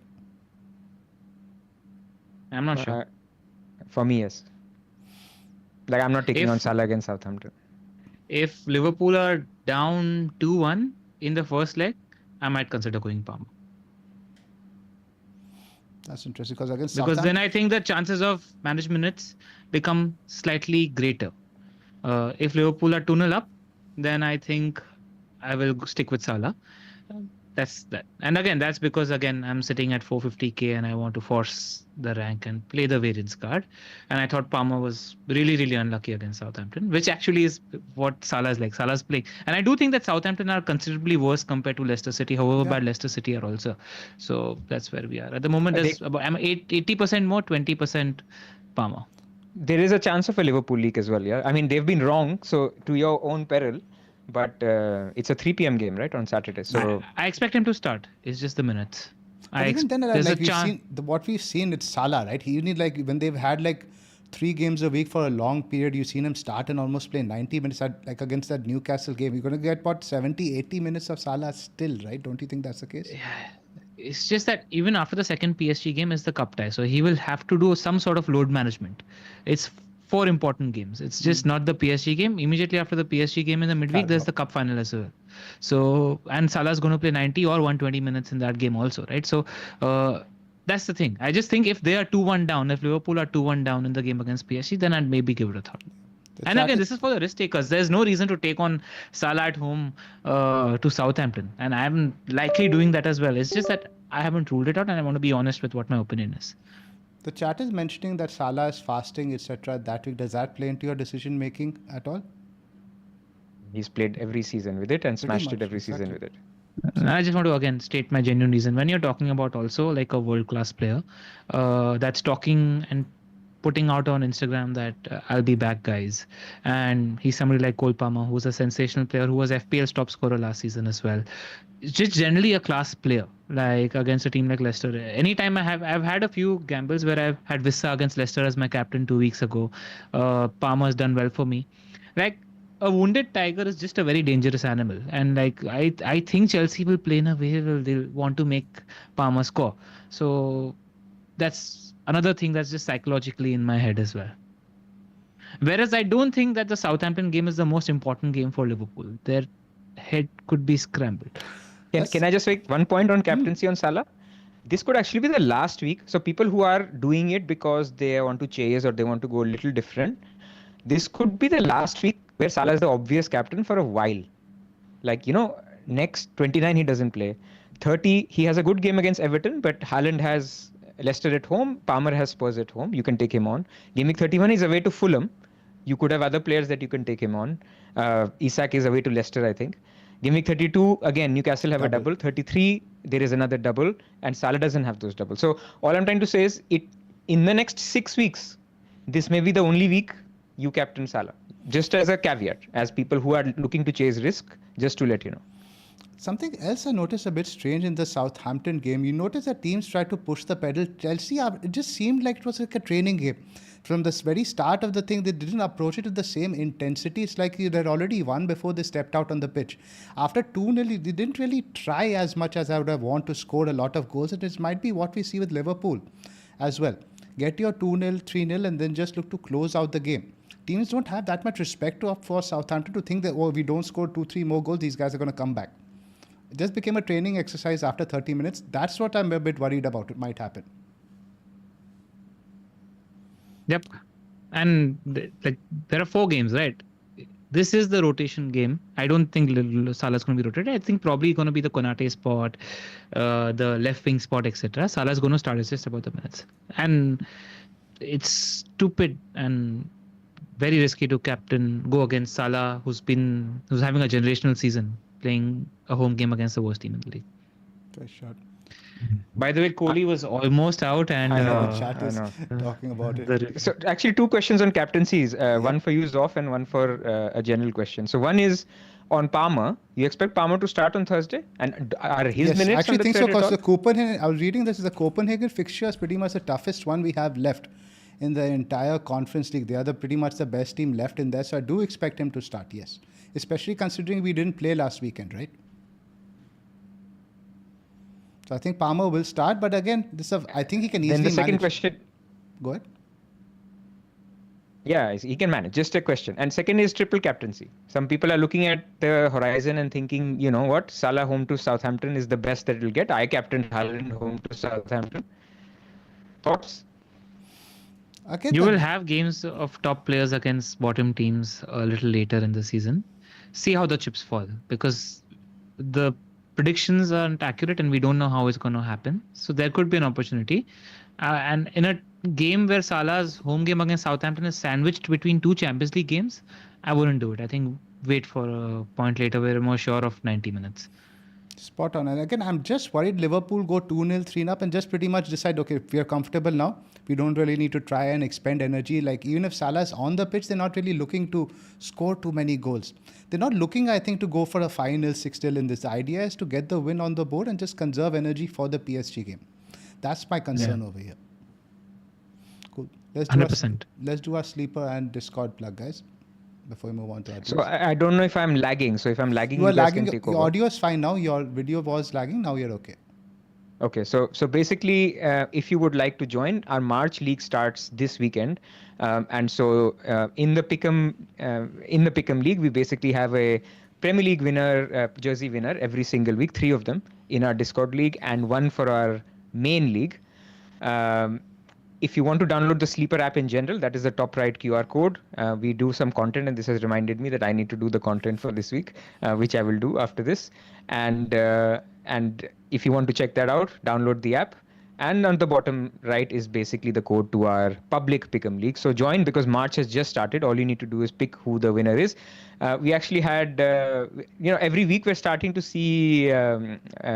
[SPEAKER 2] I'm not sure.
[SPEAKER 3] For me, yes. Like, I'm not taking on Salah against Southampton.
[SPEAKER 2] If Liverpool are down 2-1 in the first leg, I might consider going Palmer.
[SPEAKER 1] That's interesting because
[SPEAKER 2] then I think the chances of managed minutes become slightly greater. If Liverpool are 2-0 up, then I think I will stick with Salah. That's that. And again, that's because I'm sitting at 450k and I want to force the rank and play the variance card. And I thought Palmer was really, really unlucky against Southampton, which actually is what Salah is like. Salah's playing. And I do think that Southampton are considerably worse compared to Leicester City, however bad Leicester City are also. So that's where we are. At the moment, I'm 80% more, 20% Palmer.
[SPEAKER 3] There is a chance of a Liverpool leak as well, yeah? I mean, they've been wrong, so to your own peril. But it's a 3 p.m. game, right, on Saturday. So
[SPEAKER 2] I expect him to start. It's just the minutes.
[SPEAKER 1] What we've seen, it's Salah, right? He need when they've had 3 games a week for a long period, you've seen him start and almost play 90 minutes against that Newcastle game. You're going to get about 70, 80 minutes of Salah still, right? Don't you think that's the case?
[SPEAKER 2] Yeah. It's just that even after the second PSG game is the cup tie. So he will have to do some sort of load management. It's 4 important games. It's just not the PSG game. Immediately after the PSG game in the midweek, there's the cup final as well. So, and Salah's going to play 90 or 120 minutes in that game also, right? So, that's the thing. I just think if they are 2-1 down, if Liverpool are 2-1 down in the game against PSG, then I'd maybe give it a thought. And again, this is for the risk takers. There's no reason to take on Salah at home to Southampton. And I'm likely doing that as well. It's just that I haven't ruled it out and I want to be honest with what my opinion is.
[SPEAKER 1] The chat is mentioning that Salah is fasting, etc. that week. Does that play into your decision making at all?
[SPEAKER 3] He's played every season with it and smashed it every season with it.
[SPEAKER 2] I just want to again state my genuine reason. When you're talking about also like a world-class player that's talking and putting out on Instagram that I'll be back, guys. And he's somebody like Cole Palmer, who's a sensational player, who was FPL's top scorer last season as well. Just generally a class player, like against a team like Leicester. Anytime I've had a few gambles where I've had Vissa against Leicester as my captain 2 weeks ago. Palmer's done well for me. Like a wounded tiger is just a very dangerous animal. And like I think Chelsea will play in a way where they'll want to make Palmer score. So that's another thing that's just psychologically in my head as well. Whereas I don't think that the Southampton game is the most important game for Liverpool. Their head could be scrambled.
[SPEAKER 3] Can I just make one point on captaincy on Salah? This could actually be the last week. So people who are doing it because they want to chase or they want to go a little different, this could be the last week where Salah is the obvious captain for a while. Like, next 29 he doesn't play. 30, he has a good game against Everton, but Haaland has Leicester at home, Palmer has Spurs at home. You can take him on. Gameweek 31 is away to Fulham. You could have other players that you can take him on. Isak is away to Leicester, I think. Gameweek 32, again, Newcastle have a double. 33, there is another double. And Salah doesn't have those doubles. So all I'm trying to say is, in the next 6 weeks, this may be the only week you captain Salah. Just as a caveat, as people who are looking to chase risk, just to let you know.
[SPEAKER 1] Something else I noticed a bit strange in the Southampton game. You notice that teams tried to push the pedal. Chelsea, it just seemed like it was like a training game. From the very start of the thing, they didn't approach it with the same intensity. It's like they'd already won before they stepped out on the pitch. After 2-0, they didn't really try as much as I would have wanted to score a lot of goals. And it might be what we see with Liverpool as well. Get your 2-0, 3-0, and then just look to close out the game. Teams don't have that much respect for Southampton to think that, we don't score 2-3 more goals, these guys are going to come back. It just became a training exercise after 30 minutes. That's what I'm a bit worried about. It might happen.
[SPEAKER 2] Yep. And there are 4 games, right? This is the rotation game. I don't think Salah's going to be rotated. I think probably going to be the Konate spot, the left wing spot, etc. Salah's going to start. It's just about the minutes. And it's stupid and very risky to go against Salah, who's having a generational season, playing a home game against the worst team in the league.
[SPEAKER 1] Fair shot.
[SPEAKER 2] By the way, Kohli was almost out, and
[SPEAKER 3] I know.
[SPEAKER 1] Chat is talking about it.
[SPEAKER 3] So actually 2 questions on captaincies, one for you, Zoph, and one for a general question. So one is on Palmer. You expect Palmer to start on Thursday? And are his minutes
[SPEAKER 1] I actually
[SPEAKER 3] on the
[SPEAKER 1] think so,
[SPEAKER 3] thread at
[SPEAKER 1] because
[SPEAKER 3] all?
[SPEAKER 1] the Copenhagen, I was reading this, the Copenhagen fixture is pretty much the toughest one we have left in the entire Conference League. They are pretty much the best team left in there, so I do expect him to start, yes. Especially considering we didn't play last weekend, right? So I think Palmer will start, but again, I think he can easily
[SPEAKER 3] Then the second
[SPEAKER 1] manage.
[SPEAKER 3] question.
[SPEAKER 1] Go ahead.
[SPEAKER 3] Yeah, he can manage. Just a question. And second is triple captaincy. Some people are looking at the horizon and thinking, you know what, Salah home to Southampton is the best that it'll get. I captained Haaland home to Southampton. Thoughts?
[SPEAKER 1] Again,
[SPEAKER 2] You will have games of top players against bottom teams a little later in the season. See how the chips fall, because the predictions aren't accurate and we don't know how it's going to happen. So there could be an opportunity. And in a game where Salah's home game against Southampton is sandwiched between two Champions League games, I wouldn't do it. I think wait for a point later where we're more sure of 90 minutes.
[SPEAKER 1] Spot on. And again, I'm just worried Liverpool go 2-0, 3-0 and just pretty much decide, okay, if we are comfortable now, we don't really need to try and expend energy. Like even if Salah's on the pitch, they're not really looking to score too many goals. They're not looking, I think, to go for a 5-0, 6-0 in this. The idea is to get the win on the board and just conserve energy for the PSG game. That's my concern over here. Cool. Let's
[SPEAKER 2] 100%.
[SPEAKER 1] Let's do our sleeper and Discord plug, guys, before we move on to our
[SPEAKER 3] So
[SPEAKER 1] teams.
[SPEAKER 3] I don't know if I'm lagging. So if I'm lagging,
[SPEAKER 1] You are
[SPEAKER 3] guys can
[SPEAKER 1] lagging.
[SPEAKER 3] take
[SPEAKER 1] Your
[SPEAKER 3] over.
[SPEAKER 1] audio is fine now. Your video was lagging. Now you're okay.
[SPEAKER 3] Okay, so basically, if you would like to join, our March league starts this weekend, and so in the Pick'em league, we basically have a Premier League winner, jersey winner every single week, 3 of them in our Discord league, and 1 for our main league. If you want to download the Sleeper app in general, that is the top right QR code. We do some content, and this has reminded me that I need to do the content for this week, which I will do after this. And if you want to check that out, download the app. And on the bottom right is basically the code to our public Pick'em League. So join, because March has just started. All you need to do is pick who the winner is. We actually had, every week we're starting to see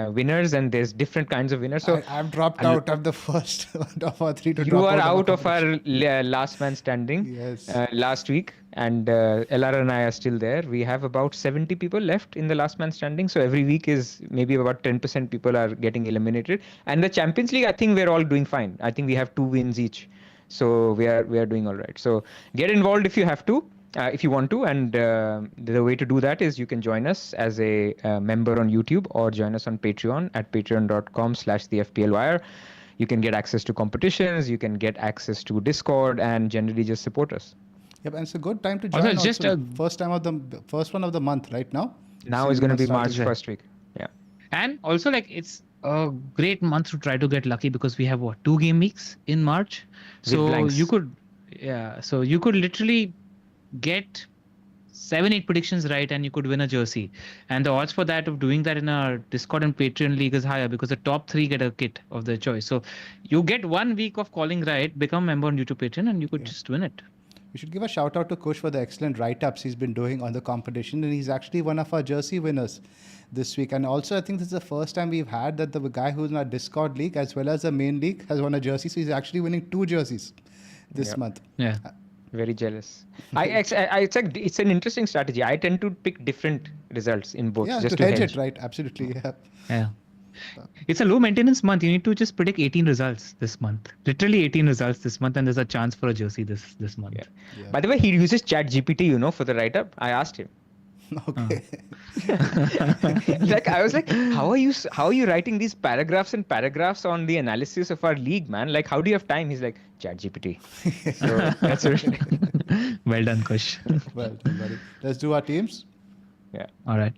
[SPEAKER 3] winners, and there's different kinds of winners. So
[SPEAKER 1] I've dropped out of the first of our 3 to
[SPEAKER 3] you
[SPEAKER 1] drop
[SPEAKER 3] are
[SPEAKER 1] out
[SPEAKER 3] out of our last man standing.
[SPEAKER 1] Yes.
[SPEAKER 3] Last week, and LR and I are still there. We have about 70 people left in the last man standing. So every week is maybe about 10% people are getting eliminated. And the Champions League, I think we're all doing fine. I think we have 2 wins each. So we are doing all right. So get involved if you have to. If you want to, and the way to do that is you can join us as a member on YouTube, or join us on Patreon at patreon.com/the FPL Wire. You can get access to competitions, you can get access to Discord, and generally just support us.
[SPEAKER 1] Yep, and it's a good time to
[SPEAKER 2] Also,
[SPEAKER 1] join.
[SPEAKER 2] it's just
[SPEAKER 1] first one of the month right now.
[SPEAKER 3] Now
[SPEAKER 1] So
[SPEAKER 3] is
[SPEAKER 1] you
[SPEAKER 3] going to
[SPEAKER 1] must
[SPEAKER 3] be
[SPEAKER 1] start
[SPEAKER 3] March
[SPEAKER 1] to-
[SPEAKER 3] first week. Yeah.
[SPEAKER 2] And also, like, it's a great month to try to get lucky, because we have 2 game weeks in March. So
[SPEAKER 3] blanks.
[SPEAKER 2] you could literally get 7-8 predictions right, and you could win a jersey. And the odds for that, of doing that in our Discord and Patreon league, is higher, because the top 3 get a kit of their choice. So you get 1 week of calling right, become a member on YouTube Patreon, and you could just win it.
[SPEAKER 1] We should give a shout out to Kush for the excellent write-ups he's been doing on the competition, and he's actually one of our jersey winners this week. And also, I think this is the first time we've had that the guy who's in our Discord league as well as the main league has won a jersey. So he's actually winning 2 jerseys this month.
[SPEAKER 2] Yeah.
[SPEAKER 3] Very jealous. It's an interesting strategy. I tend to pick different results in both,
[SPEAKER 1] Yeah,
[SPEAKER 3] just
[SPEAKER 1] to hedge it, right? Absolutely. Yeah.
[SPEAKER 2] Yeah. It's a low maintenance month. You need to just predict 18 results this month. Literally 18 results this month, and there's a chance for a jersey this month.
[SPEAKER 3] Yeah. By the way, he uses ChatGPT, for the write-up. I asked him.
[SPEAKER 1] Okay.
[SPEAKER 3] Like, I was like, how are you writing these paragraphs and paragraphs on the analysis of our league, man? Like, how do you have time? He's like, ChatGPT. So that's it.
[SPEAKER 2] Well done, Kush.
[SPEAKER 1] Well done, buddy. Let's do our teams.
[SPEAKER 3] Yeah.
[SPEAKER 2] All right.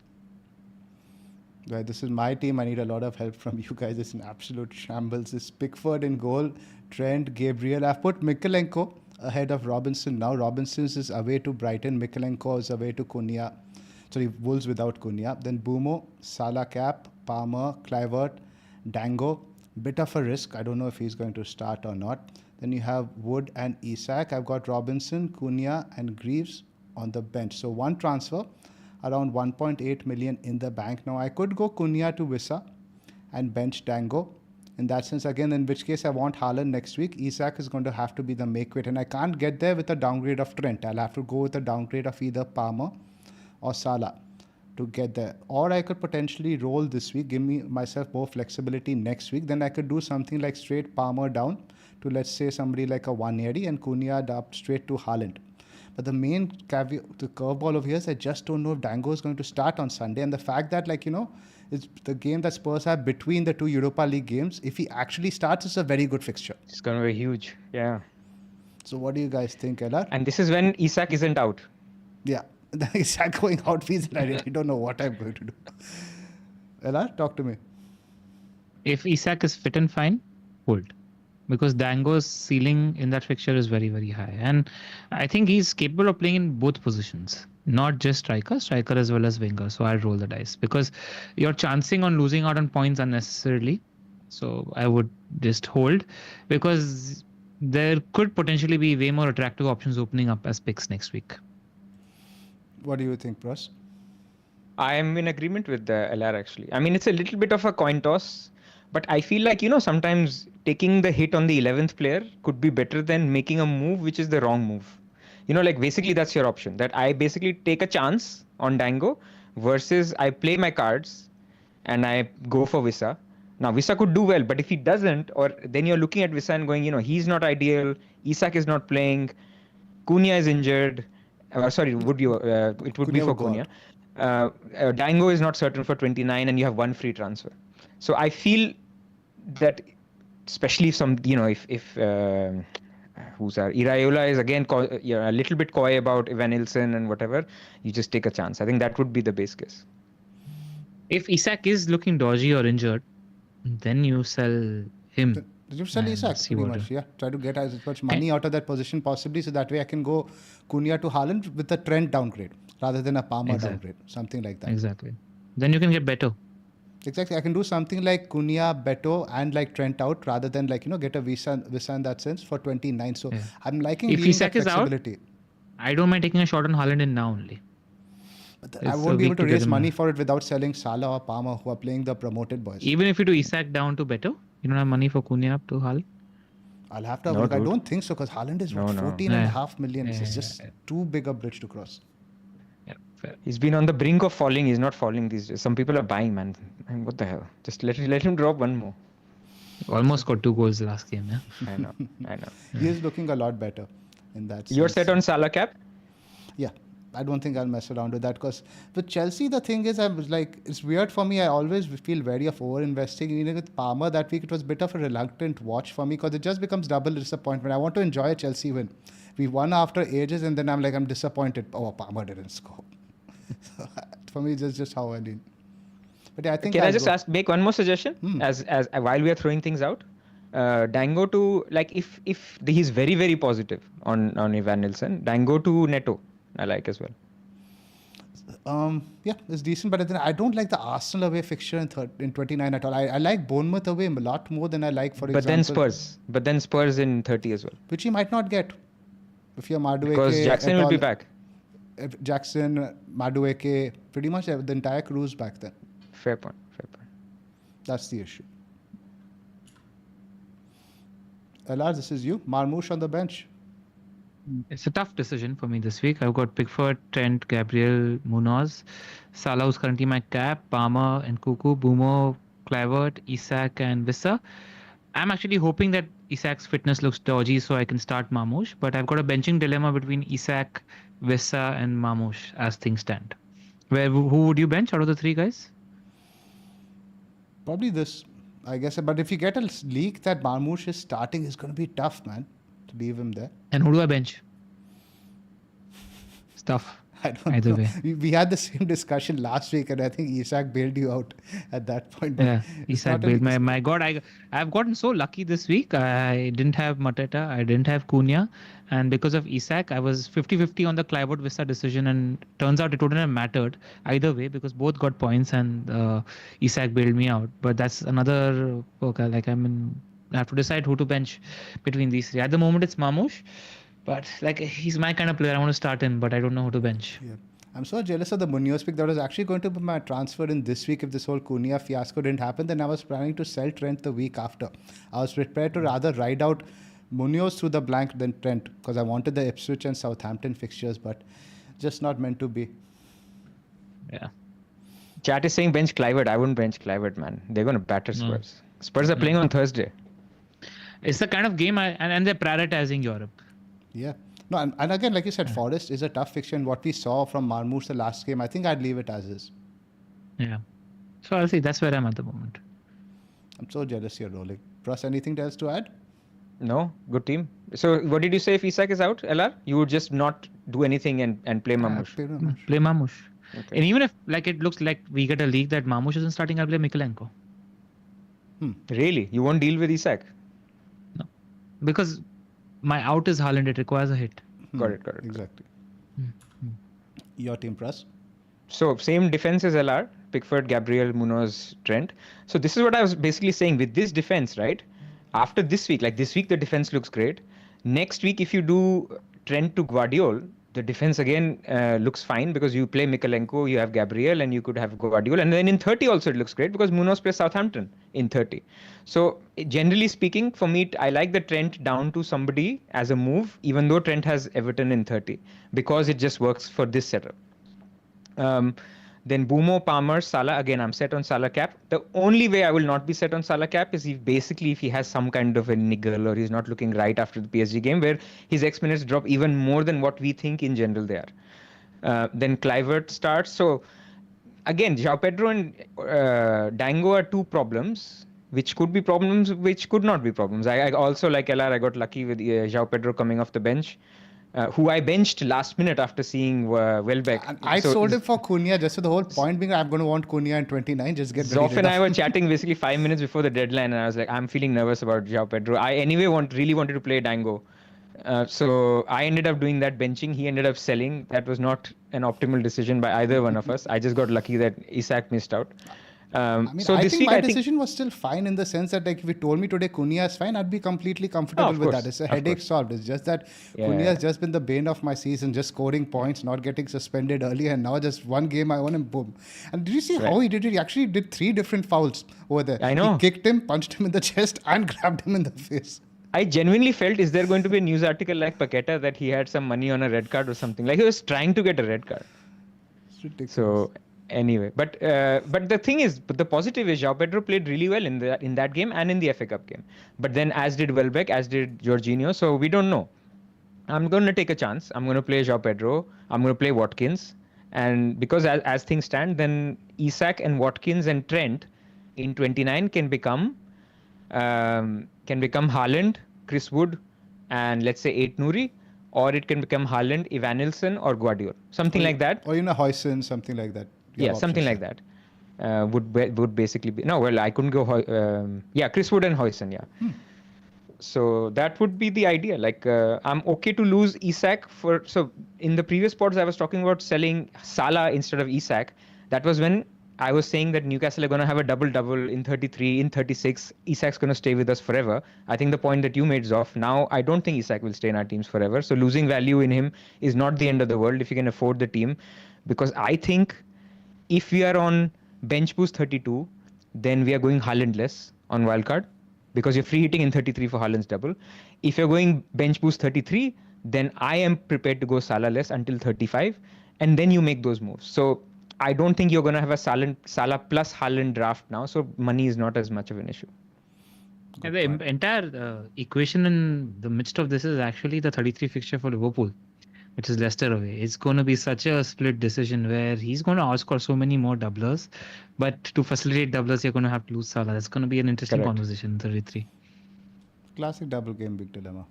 [SPEAKER 1] Right, this is my team. I need a lot of help from you guys. It's an absolute shambles. It's Pickford in goal, Trent, Gabriel. I've put Mikalenko ahead of Robinson now. Robinson is away to Brighton. Mikalenko is away to Cunha. Sorry, Wolves without Cunha. Then Bumo, Salah Cap, Palmer, Kluivert, Dango. Bit of a risk. I don't know if he's going to start or not. Then you have Wood and Isak. I've got Robinson, Cunha and Greaves on the bench. So 1 transfer, around 1.8 million in the bank. Now I could go Cunha to Wissa and bench Dango. In that sense, again, in which case I want Haaland next week. Isak is going to have to be the make weight, and I can't get there with a downgrade of Trent. I'll have to go with a downgrade of either Palmer or Salah to get there. Or I could potentially roll this week, give me myself more flexibility next week. Then I could do something like straight Palmer down to, let's say, somebody like a Waneri, and Cunha up straight to Haaland. But the main caveat, the curveball over here is I just don't know if Dango is going to start on Sunday. And the fact that, It's the game that Spurs have between the two Europa League games. If he actually starts, it's a very good fixture.
[SPEAKER 3] It's going to be huge. Yeah.
[SPEAKER 1] So what do you guys think, LR?
[SPEAKER 3] And this is when Isak isn't out.
[SPEAKER 1] Yeah, Isak going out means I really don't know what I'm going to do. LR, talk to me.
[SPEAKER 2] If Isak is fit and fine, hold. Because Dango's ceiling in that fixture is very, very high. And I think he's capable of playing in both positions, not just striker as well as winger. So I'd roll the dice because you're chancing on losing out on points unnecessarily. So I would just hold because there could potentially be way more attractive options opening up as picks next week.
[SPEAKER 1] What do you think, Pras?
[SPEAKER 3] I am in agreement with the LR actually. I mean, it's a little bit of a coin toss, but I feel like, sometimes taking the hit on the 11th player could be better than making a move which is the wrong move. Like basically that's your option. That I basically take a chance on Dango versus I play my cards and I go for Vissa. Now Vissa could do well, but if he doesn't, or then you're looking at Vissa and going, he's not ideal, Isak is not playing, Cunha is injured. Sorry, it would be for Cunha. Dango is not certain for 29 and you have one free transfer. So I feel that especially if Iraola is again a little bit coy about Evan Nilsson and whatever, you just take a chance. I think that would be the base case.
[SPEAKER 2] If Isak is looking dodgy or injured, then you sell him.
[SPEAKER 1] Did you sell Isak pretty much? Yeah, try to get as much money out of that position possibly, so that way I can go Cunha to Haaland with a Trent downgrade rather than a Palmer downgrade, something like that.
[SPEAKER 2] Exactly. Then you can get better.
[SPEAKER 1] Exactly. I can do something like Cunha, Beto and like Trent out rather than get a Visa in that sense for 29. So I'm liking
[SPEAKER 2] if Isak
[SPEAKER 1] that
[SPEAKER 2] is
[SPEAKER 1] flexibility.
[SPEAKER 2] Out, I don't mind taking a shot on Haaland in now only.
[SPEAKER 1] But I won't be able to raise money for it without selling Salah or Palmer, who are playing the promoted boys.
[SPEAKER 2] Even if you do Isak down to Beto, you don't have money for Cunha up to Haaland?
[SPEAKER 1] I'll have to look. I don't think so because Haaland is 14.5 million. It's just too big a bridge to cross.
[SPEAKER 2] Yeah, fair.
[SPEAKER 3] He's been on the brink of falling. He's not falling these days. Some people are buying, man. And what the hell? Just let him drop one more.
[SPEAKER 2] Almost got 2 goals last game, yeah.
[SPEAKER 3] I know.
[SPEAKER 1] He is looking a lot better in that sense.
[SPEAKER 3] You're set on Salah cap?
[SPEAKER 1] Yeah. I don't think I'll mess around with that because with Chelsea, the thing is, I was like, it's weird for me. I always feel wary of over-investing. Even with Palmer that week, it was a bit of a reluctant watch for me because it just becomes double disappointment. I want to enjoy a Chelsea win. We won after ages and then I'm disappointed. Oh, Palmer didn't score. For me, it's just how I lean. But yeah, I think
[SPEAKER 3] Can I just make one more suggestion? As while we are throwing things out, Dango to if he's very, very positive on Evan Nilsson, Dango to Neto. I like as well.
[SPEAKER 1] Yeah, it's decent, but then I don't like the Arsenal away fixture in 29 at all. I like Bournemouth away a lot more than I like, for example.
[SPEAKER 3] But then Spurs in 30 as well.
[SPEAKER 1] Which he might not get if you're Madueke.
[SPEAKER 3] Because Jackson will be back.
[SPEAKER 1] Jackson, Madueke, pretty much the entire crew's back then.
[SPEAKER 3] Fair point.
[SPEAKER 1] That's the issue. LR, this is you. Marmoush on the bench.
[SPEAKER 2] It's a tough decision for me this week. I've got Pickford, Trent, Gabriel, Munoz, Salah, who's currently my cap, Palmer and Cuckoo, Bumo, Kluivert, Isak and Vissa. I'm actually hoping that Isak's fitness looks dodgy so I can start Marmoush, but I've got a benching dilemma between Isak, Vissa and Marmoush as things stand. Who would you bench out of the 3 guys?
[SPEAKER 1] Probably this, I guess. But if you get a leak that Marmoush is starting, it's going to be tough, man, to leave him there.
[SPEAKER 2] And who do I bench? It's tough.
[SPEAKER 1] I don't
[SPEAKER 2] Either
[SPEAKER 1] know.
[SPEAKER 2] way.
[SPEAKER 1] We had the same discussion last week, and I think Isak bailed you out at that point.
[SPEAKER 2] Yeah, Isak bailed. My God, I've gotten so lucky this week. I didn't have Mateta, I didn't have Cunha, and because of Isak, I was 50-50 on the Kluivert Vissa decision, and turns out it wouldn't have mattered either way because both got points, and Isak bailed me out. But that's another I have to decide who to bench between these 3. At the moment, it's Marmoush. But he's my kind of player. I want to start him, but I don't know who to bench.
[SPEAKER 1] Yeah. I'm so jealous of the Munoz pick. That was actually going to be my transfer in this week if this whole Cunha fiasco didn't happen. Then I was planning to sell Trent the week after. I was prepared to rather ride out Munoz through the blank than Trent because I wanted the Ipswich and Southampton fixtures, but just not meant to be.
[SPEAKER 2] Yeah.
[SPEAKER 3] Chat is saying bench Kluivert. I wouldn't bench Kluivert, man. They're going to batter Spurs. Spurs are playing on Thursday.
[SPEAKER 2] It's the kind of game and they're prioritizing Europe.
[SPEAKER 1] Yeah. No, and again, like you said, Forest is a tough fixture. And what we saw from Marmoush the last game, I think I'd leave it as is.
[SPEAKER 2] Yeah. So I'll see. That's where I'm at the moment.
[SPEAKER 1] I'm so jealous you're rolling. Pras, anything else to add?
[SPEAKER 3] No, good team. So what did you say if Isak is out, LR? You would just not do anything and play Mamush.
[SPEAKER 2] Play Mamush.
[SPEAKER 3] Okay.
[SPEAKER 2] And even if like it looks like we get a league that Mamush isn't starting, I'll play Mikalenko.
[SPEAKER 3] Really? You won't deal with Isak?
[SPEAKER 2] No. Because my out is Haaland, it requires a hit.
[SPEAKER 3] Got it.
[SPEAKER 1] Exactly. Your team, Pras?
[SPEAKER 3] So same defense as LR, Pickford, Gabriel, Munoz, Trent. So this is what I was basically saying with this defense, right? After this week, like this week the defense looks great. Next week if you do Trent to Guardiola, the defense again looks fine because you play Mikalenko, you have Gabriel, and you could have Guardiola. And then in 30 also it looks great because Munoz plays Southampton in 30. So generally speaking, for me, I like the Trent down to somebody as a move, even though Trent has Everton in 30, because it just works for this setup. Then Bumo, Palmer, Salah. Again, I'm set on Salah cap. The only way I will not be set on Salah cap is if he has some kind of a niggle or he's not looking right after the PSG game where his X minutes drop even more than what we think in general they are. Then Kluivert starts. So again, João Pedro and Dango are two problems, which could be problems, which could not be problems. I also, like LR, I got lucky with João Pedro coming off the bench. Who I benched last minute after seeing Welbeck.
[SPEAKER 1] And I sold him for Cunha just for the whole point being I'm going to want Cunha in 29. Just get ready.
[SPEAKER 3] Zoph and I were chatting basically 5 minutes before the deadline, and I was like, I'm feeling nervous about João Pedro. I anyway really wanted to play Dango. So I ended up doing that benching. He ended up selling. That was not an optimal decision by either one of us. I just got lucky that Isak missed out.
[SPEAKER 1] I think my decision was still fine in the sense that like if you told me today Cunha is fine, I'd be completely comfortable with that. It's a headache solved. It's just that Cunha has just been the bane of my season, just scoring points, not getting suspended early, and now just one game I won him, boom. And did you see how he did it? He actually did 3 different fouls over there.
[SPEAKER 3] I know.
[SPEAKER 1] He kicked him, punched him in the chest, and grabbed him in the face.
[SPEAKER 3] I genuinely felt, is there going to be a news article like Paqueta that he had some money on a red card or something? Like he was trying to get a red card.
[SPEAKER 1] It's ridiculous.
[SPEAKER 3] So anyway, but the thing is, the positive is João Pedro played really well in that game and in the FA Cup game. But then as did Welbeck, as did Jorginho. So we don't know. I'm going to take a chance. I'm going to play João Pedro. I'm going to play Watkins. And because as things stand, then Isak and Watkins and Trent in 29 can become Haaland, Chris Wood, and let's say 8 Nouri. Or it can become Haaland, Evanilson, or Guardiola. Something like that.
[SPEAKER 1] Or Huijsen, something like that.
[SPEAKER 3] Yeah, something like that. Would basically be... No, well, I couldn't go... Chris Wood and Huijsen, yeah. So that would be the idea. Like, I'm okay to lose Isak for... So in the previous pods, I was talking about selling Salah instead of Isak. That was when I was saying that Newcastle are going to have a double-double in 33, in 36. Isak's going to stay with us forever. I think the point that you made, Zoph, now I don't think Isak will stay in our teams forever. So losing value in him is not the end of the world if you can afford the team. Because I think if we are on bench boost 32, then we are going Haaland-less on Wildcard. Because you're free hitting in 33 for Haaland's double. If you're going bench boost 33, then I am prepared to go Salah-less until 35. And then you make those moves. So I don't think you're going to have a Salah plus Haaland draft now, so money is not as much of an issue.
[SPEAKER 2] And the entire equation in the midst of this is actually the 33 fixture for Liverpool, which is Leicester away. It's going to be such a split decision where he's going to outscore so many more doublers, but to facilitate doublers, you're going to have to lose Salah. That's going to be an interesting conversation in 33.
[SPEAKER 1] Classic double game big dilemma.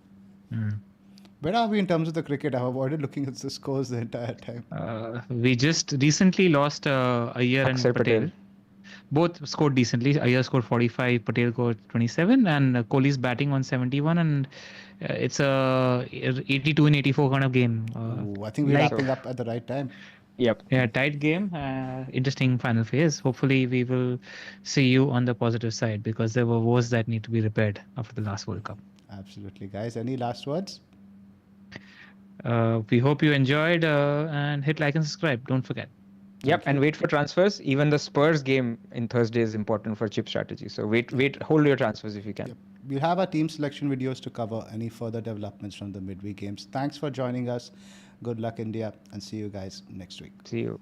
[SPEAKER 1] Where are we in terms of the cricket? I've avoided looking at the scores the entire time.
[SPEAKER 2] We just recently lost Iyer and Patel. Both scored decently. Iyer scored 45, Patel scored 27, and Kohli's batting on 71, and it's a 82 and 84 kind of game.
[SPEAKER 1] I think we're wrapping up at the right time.
[SPEAKER 3] Yep.
[SPEAKER 2] Yeah, tight game. Interesting final phase. Hopefully, we will see you on the positive side because there were woes that need to be repaired after the last World Cup.
[SPEAKER 1] Absolutely, guys. Any last words?
[SPEAKER 2] We hope you enjoyed and hit like and subscribe. Don't forget.
[SPEAKER 3] Yep, and wait for transfers. Even the Spurs game in Thursday is important for chip strategy. So hold your transfers if you can.
[SPEAKER 1] Yep. We'll have our team selection videos to cover any further developments from the midweek games. Thanks for joining us. Good luck, India, and see you guys next week.
[SPEAKER 3] See you.